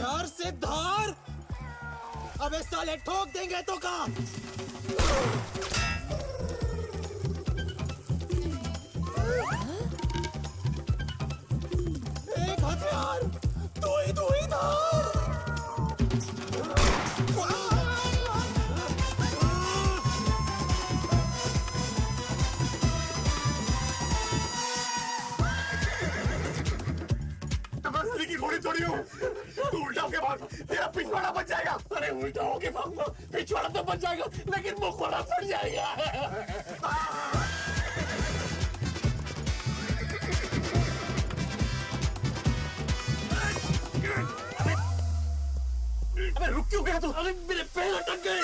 धार से धार। अबे साले ठोक देंगे तो का। एक हथियार, दो ही धार। की घोड़ी थोड़ी हो, तू उल्टा होके भाग, तेरा पिछवाड़ा बच जाएगा। अरे उल्टा होके भागूंगा, पिछवाड़ा तो बच जाएगा, लेकिन मुखवाड़ा फट जाएगा। अबे रुक क्यों गया तू? अरे मेरे पैर अटक गए।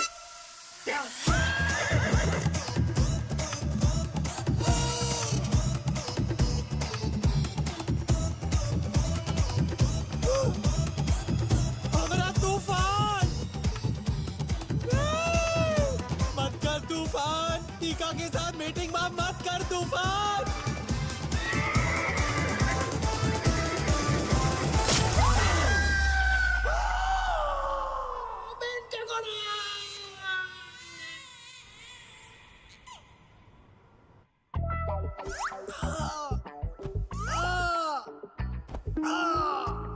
क्या? टीका के साथ मीटिंग मत कर तूफान।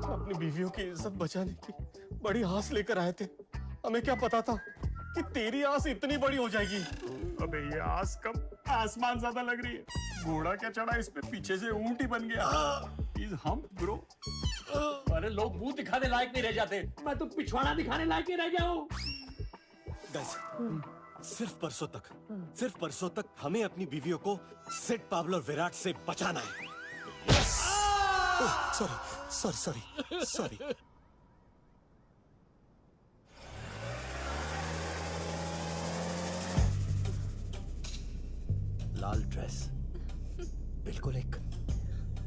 अपनी बीवियों की इज्जत बचाने की बड़ी आस लेकर आए थे। हमें क्या पता था कि तेरी आस इतनी बड़ी हो जाएगी। अबे ये आस कम आसमान ज्यादा लग रही है। घोड़ा क्या चढ़ा इस पे, पीछे से ऊंट ही बन गया। He's hump, bro. अरे लोग मुंह दिखाने लायक नहीं रह जाते, मैं तो पिछवाड़ा दिखाने लायक ही रह जाऊं। सिर्फ परसों तक हमें अपनी बीवियों को सेट पाब्लो विराट से बचाना है। सॉरी। लाल ड्रेस, बिल्कुल एक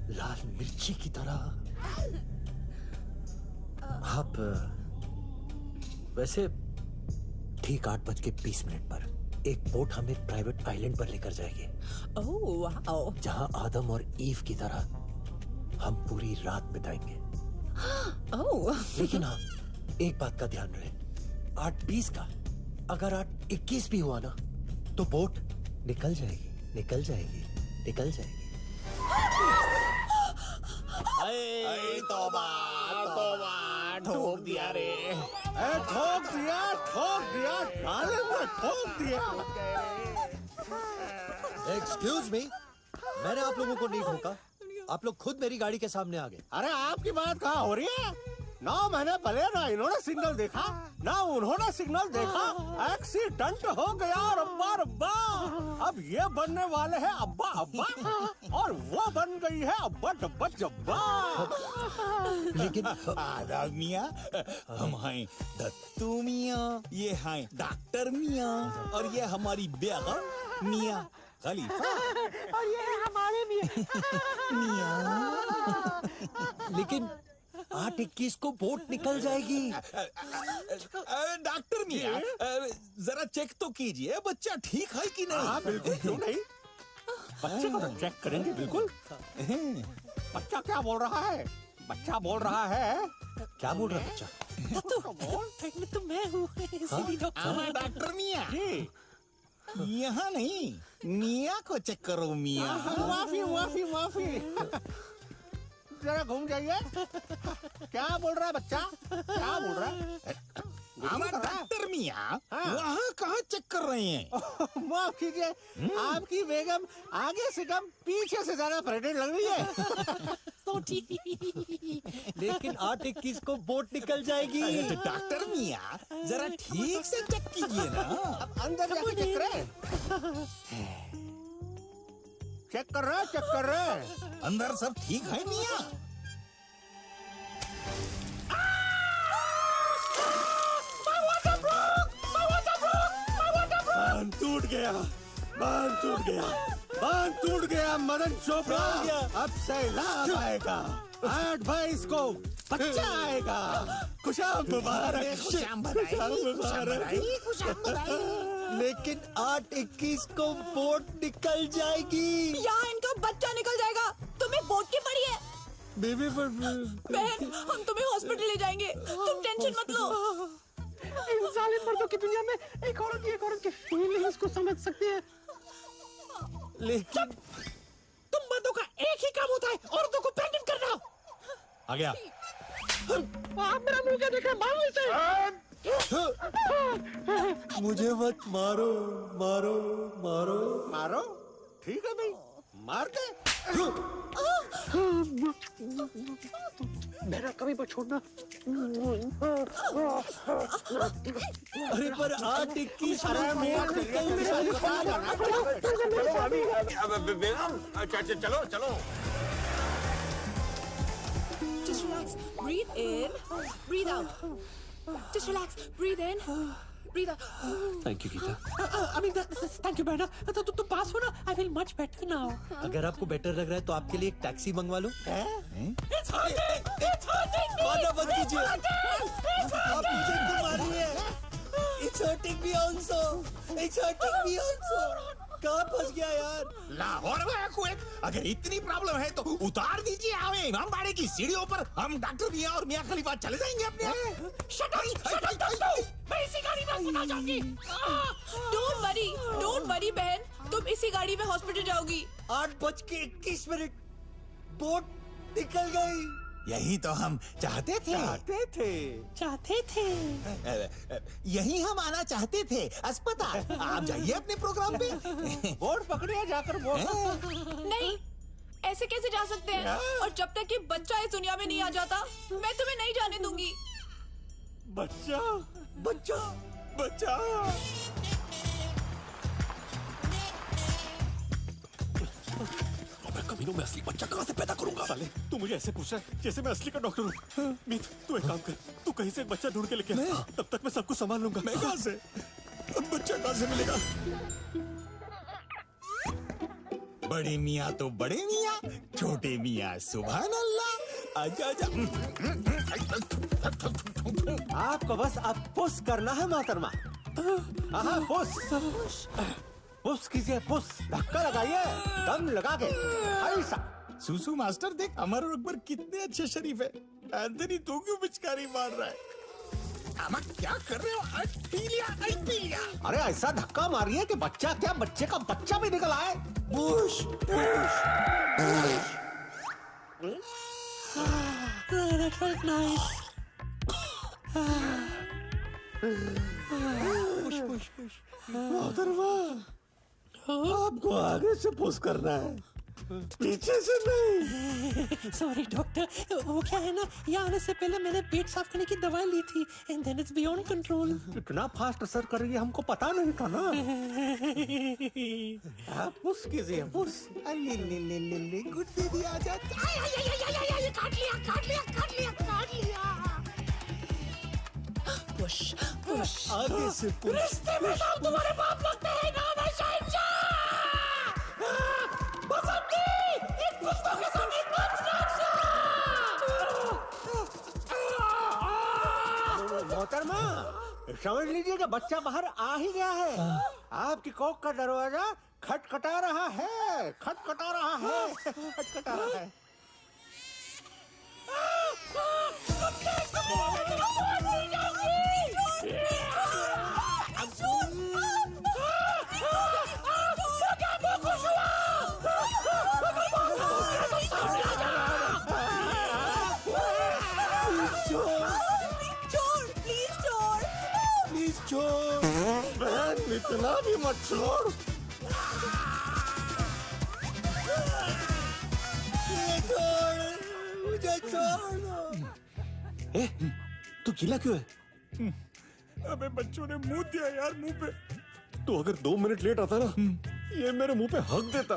लाल मिर्ची की तरह। आप वैसे ठीक 8:20 पर एक बोट हमें प्राइवेट आइलैंड पर लेकर जाएगी। Oh wow. जहां आदम और ईव की तरह हम पूरी रात बिताएंगे। ओह। लेकिन हाँ, एक बात का ध्यान रहे, 8:20 का अगर 8:21 भी हुआ ना तो बोट निकल जाएगी। तौबा, ठोक दिया रे। ठोक दिया। एक्सक्यूज मी, मैंने आप लोगों को नहीं ठोका, आप लोग खुद मेरी गाड़ी के सामने आ गए। अरे आपकी बात कहाँ हो रही है? 9 महीने पहले ना इन्होंने सिग्नल देखा ना उन्होंने सिग्नल देखा। एक्सीडेंट हो गया और अब्बा अब ये बनने वाले हैं अब्बा और वो बन गई है अब्बा डब्बा जब्बा। लेकिन आदाब मियाँ, हम हैं दत्तू मियाँ, ये हैं डॉक्टर मियाँ और ये हमारी बेगम मियाँ खलीफा और ये हमारे मियाँ। लेकिन 8:21 को बोट निकल जाएगी। डॉक्टर मियाँ, जरा चेक तो कीजिए बच्चा ठीक है कि नहीं। हाँ बिल्कुल, क्यों नहीं, बच्चे को तो चेक करेंगे बिल्कुल। बच्चा क्या बोल रहा है? क्या बोल रहा है बच्चा? तो मैं हूँ डॉक्टर मियाँ। यहाँ नहीं, मियाँ को चेक करो मियाँ। माफी जरा घूम जाइए। क्या बोल रहा है बच्चा? क्या बोल रहा है? डॉक्टर मियाँ, वहाँ कहाँ चेक कर रहे हैं? माफ कीजिए, आपकी बेगम आगे से कम पीछे से ज्यादा प्रेग्नेंट लग रही है। तो ठीक, लेकिन 8:21 को बोट निकल जाएगी। डॉक्टर मियाँ, जरा ठीक से चेक कीजिए ना। अब अंदर जाके चेक करें। चेक कर रहे हैं। अंदर सब ठीक है मियाँ? बांध टूट गया मदन चोपड़ा। अब सैलाब आएगा। 8:22 को बच्चा आएगा। खुशाम मुबारक। लेकिन 8:21 को बोट निकल जाएगी। यहाँ इनका बच्चा निकल जाएगा। तुम्हें बोट की पड़ी है। बेबी पर बहन, हम तुम्हें हॉस्पिटल ले जाएंगे, तुम टेंशन मत लो। इन जालिम मर्दों की दुनिया में एक औरत की फीलिंग्स को समझ सकती है। लेकिन तुम मर्दों का एक ही काम होता है, औरतों को प्रेग्नेंट करना। आ गया। आप मेरा मुंह क्या देख रहे हैं? मारो इसे। मुझे मत मारो, मारो, मारो, मारो। ठीक है भाई, मार दे। मेरा कभी मत छोड़ना। अरे पर 8:21 मिनट चलो चलो। Just relax. Breathe in. Breathe out. Just relax. Breathe in. Breathe out. Thank you Gita. Thank you बेटा। तो तुम पास हो ना? I feel much better now. अगर आपको बेटर लग रहा है तो आपके लिए एक टैक्सी मंगवा लो। It's hurting. It's hurting me. माना मत कीजिए। आप मुझे क्यों मारिए? It's hurting me also. It's hurting me also. कहाँ फंस गया यार? लाहौर में कुवैत, अगर इतनी प्रॉब्लम है तो उतार दीजिए हमें इमामबाड़े की सीढ़ियों पर। हम डॉक्टर मियां और मियां खलीफा चले जाएंगे अपने। Shut up. मैं इसी गाड़ी में सुना जाऊंगी। Don't worry बहन, तुम इसी गाड़ी में हॉस्पिटल जाओगी। 8:21 बोट निकल गई। यही तो हम चाहते थे। यही हम आना चाहते थे। अस्पताल आप जाइए अपने प्रोग्राम पे। बोर्ड पकड़िए जाकर बोर्ड। नहीं, ऐसे कैसे जा सकते हैं? और जब तक कि बच्चा इस दुनिया में नहीं आ जाता, मैं तुम्हें नहीं जाने दूंगी। बच्चा, बच्चा, बच्चा। मैं कमीनों में असली बच्चा कहाँ से पैदा करूंगा? साले, तू मुझे ऐसे पूछ रहा है जैसे मैं असली का डॉक्टर हूँ। मीत, तू एक काम कर, तू कहीं से एक बच्चा ढूंढ के लेके आ। तब तक मैं सब कुछ संभाल लूंगा। मैं कहाँ से? बच्चा कहाँ से मिलेगा? बड़े मियाँ तो बड़े मियाँ, छोटे मियाँ सुभान अल्लाह। आजा आजा। आपको बस अब पुश करना है मोहतरमा। हाँ, पुश पुश कीजिए, पुश। धक्का लगाइए, दम लगा के। ऐसा। सुसु मास्टर देख, अमर और अकबर कितने अच्छे शरीफ है। एंथनी तू क्यों पिचकारी मार रहा है? अम्मा क्या कर रहे हो? पी लिया। अरे ऐसा धक्का मारिए कि बच्चा क्या, बच्चे का बच्चा भी निकल आए। Push push. That felt nice. Push. मोहतरमा, आपको आगे से पुश करना है, पीछे से नहीं। सॉरी डॉक्टर, वो क्या है ना, यहाँ आने से पहले मैंने पेट साफ करने की दवाई ली थी and then it's beyond control. इतना फास्ट असर करेगी हमको पता नहीं था ना। आप पुश कीजिए, पुश। ले गुड बेबी आ जा। काट लिया। पुश। आगे से पुश। रिश्ते में तो तुम्हारे बाप लगते हैं ना, मैं शहंशाह। मोहतरमा, समझ लीजिए कि बच्चा बाहर आ ही गया है। आपकी कोख का दरवाजा खटखटा रहा है। छोड़ बहन, इतना भी मत छोड़। मुझे छोड़। ए, तू गीला क्यों है? अबे बच्चों ने मुंह दिया यार मुंह पे। तू अगर 2 मिनट लेट आता ना, ये मेरे मुंह पे हक देता।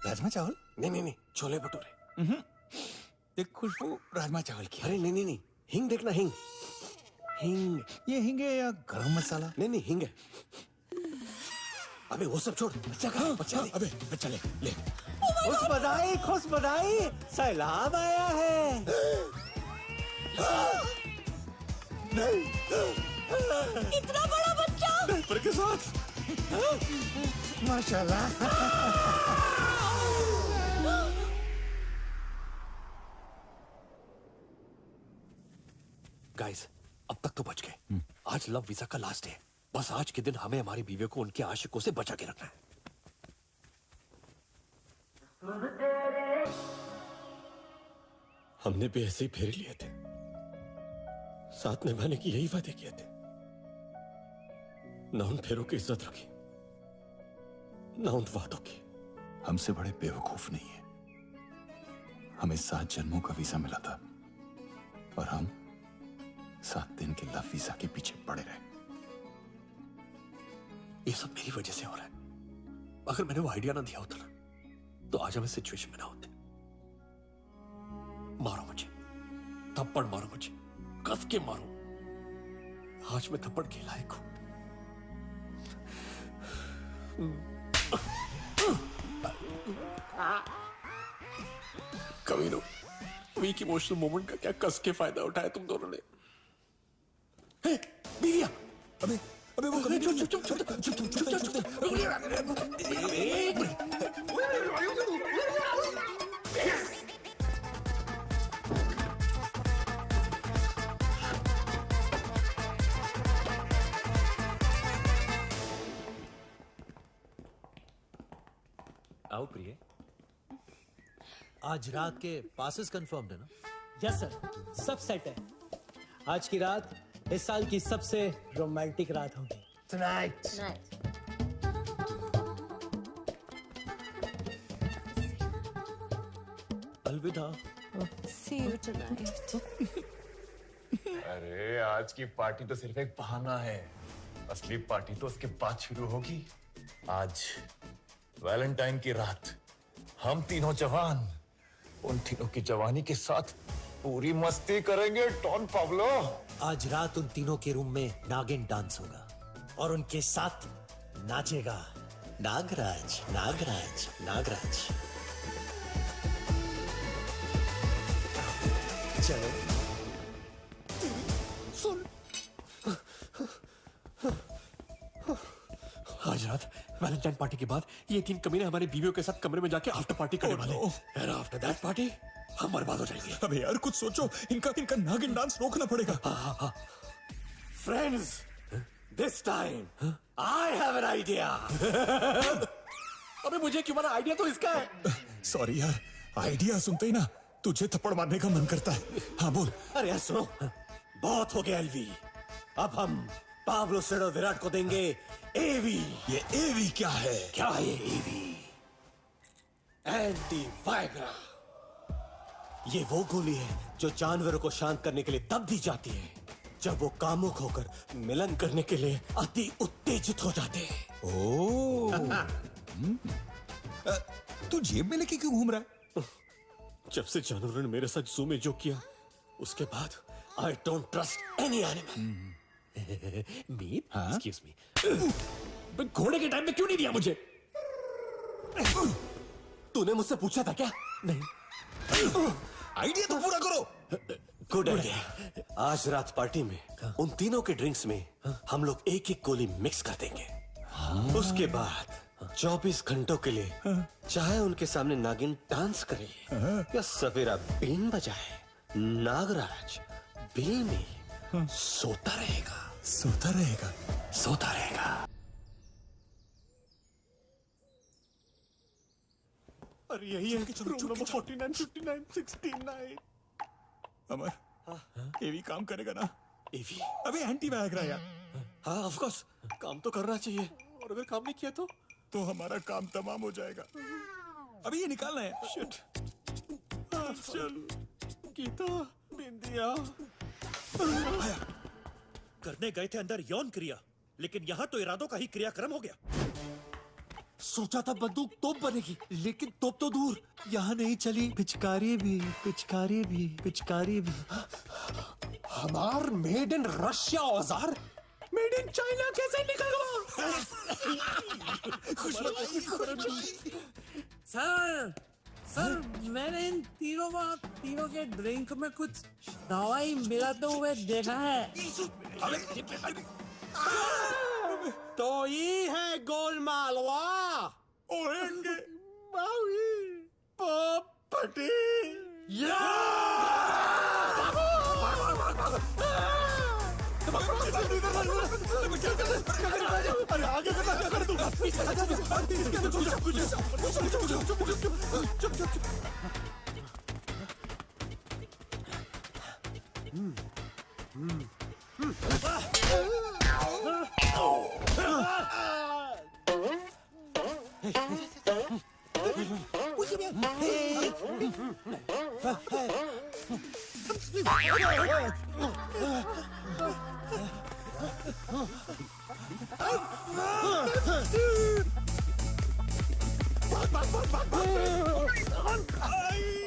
राजमा चावल? नहीं, छोले भटूरे। एक खुशबू राजमा चावल की। अरे नहीं, हिंग देखना, हिंग। ये हिंग है या गरम मसाला? नहीं, हिंग है। अबे वो सब छोड़, बच्चा कहाँ? बच्चा ले। अबे बच्चा ले। खुश बधाई, सैलाब आया है। नहीं, इतना बड़ा बच्चा डायपर के साथ। माशाल्लाह। गाइस, अब तक तो बच गए। आज लव वीजा का लास्ट डे है। बस आज के दिन हमें हमारी बीवियों को उनके आशिकों से बचा के रखना है। हमने भी ऐसे ही फेरे लिए थे, साथ निभाने की यही वादे किए थे। न उन फेरों की इज्जत रखी, न उन वादों की। हमसे बड़े बेवकूफ नहीं है। हमें 7 जन्मों का वीजा मिला था और हम 7 दिन के लव वीजा के पीछे पड़े रहे। ये सब मेरी वजह से हो रहा है। अगर मैंने वो आइडिया ना दिया होता ना, तो आज हम इस सिचुएशन में ना होते। मारो मुझे, थप्पड़ मारो मुझे, कस के मारो। आज मैं थप्पड़ के लायक हूं। कमीनो, वीक इमोशनल मोमेंट का क्या कस के फायदा उठाया तुम दोनों ने? बीविया, अबे वो कभी चुप। आओ प्रिय। आज रात के पासेस कंफर्म्ड है ना? यस सर, सब सेट है। आज की रात इस साल की सबसे रोमांटिक रात होगी। Tonight. अलविदा। See you tonight. अरे आज की पार्टी तो सिर्फ एक बहाना है, असली पार्टी तो उसके बाद शुरू होगी। आज वैलेंटाइन की रात हम तीनों जवान उन तीनों की जवानी के साथ पूरी मस्ती करेंगे। डॉन पाब्लो, आज रात उन तीनों के रूम में नागिन डांस होगा और उनके साथ नाचेगा नागराज। नागराज नागराज। चलो सुन, आज रात वैलेंटाइन पार्टी के बाद ये 3 कमीने हमारी बीवियों के साथ कमरे में जाके आफ्टर पार्टी करने वाले हैं। आफ्टर दैट पार्टी हम बर्बाद हो जाएंगे। अबे यार कुछ सोचो, इनका नागिन डांस रोकना पड़ेगा। Friends, this time I have an idea. अबे मुझे क्यों मना? आइडिया तो इसका है। सॉरी यार, आइडिया सुनते ही ना तुझे थप्पड़ मारने का मन करता है। हाँ बोल। अरे यार सुनो, बहुत हो गया एलवी। अब हम पाब्लो सेडो विराट को देंगे एवी। ये एवी क्या है? क्या है एवी? Anti Viagra. ये वो गोली है जो जानवरों को शांत करने के लिए तब दी जाती है जब वो कामुक होकर मिलन करने के लिए अति उत्तेजित हो जाते हैं। ओह। तू जेब में लेके क्यों घूम रहा है? जब से जानवरों ने मेरे साथ जू में जो किया, उसके बाद I don't trust any animal. Meet, excuse me, घोड़े के टाइम में क्यों नहीं दिया मुझे? तूने मुझसे पूछा था क्या? नहीं। आइडिया तो पूरा करो। Good idea. आज रात पार्टी में उन तीनों के ड्रिंक्स में हम लोग एक गोली मिक्स कर देंगे। उसके बाद 24 घंटों के लिए चाहे उनके सामने नागिन डांस करे या सवेरा बीन बजाए, नागराज बिल में सोता रहेगा। सोता रहेगा। सोता रहेगा। अरे यही है कि रूम नंबर 49, 59, 69। अमर, एवी काम करेगा ना? एवी? अबे एंटी वायग्रा यार। हाँ ऑफ कोर्स, काम तो करना चाहिए। और अगर काम नहीं किया तो हमारा काम तमाम हो जाएगा। अभी ये निकालना है। शिट। चल गीता, बिंदिया। करने गए थे अंदर यौन क्रिया, लेकिन यहाँ तो इरादों का ही क्रियाक्रम हो गया। सोचा था बंदूक तोप बनेगी, लेकिन तोप तो दूर, यहाँ नहीं चली पिचकारी भी, पिचकारी भी, पिचकारी भी। हमार मेड इन रशिया औजार मेड इन चाइना कैसे निकल गया? सर मैंने इन तीनों के ड्रिंक में कुछ दवाई मिलाते हुए देखा है। तो ये है गोलमालवा। ओएंगे बावी पोपटी।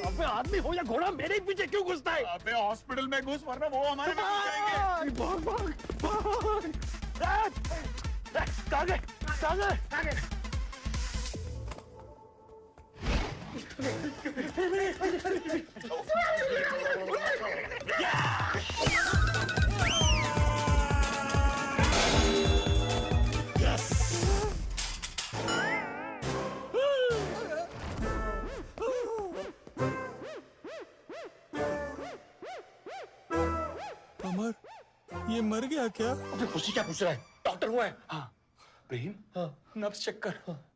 अबे आदमी हो या घोड़ा मेरे ही पीछे क्यों घुसता है? अबे हॉस्पिटल में घुस वरना वो हमारे में घुस जाएंगे। भाग भाग भाग। कहाँ गए? कहाँ गए? अमर, ये मर गया क्या? अबे खुशी क्या पूछ रहा है? डॉक्टर हुआ है। हाँ। प्रेम? हाँ। नब्ज चेक कर। हाँ।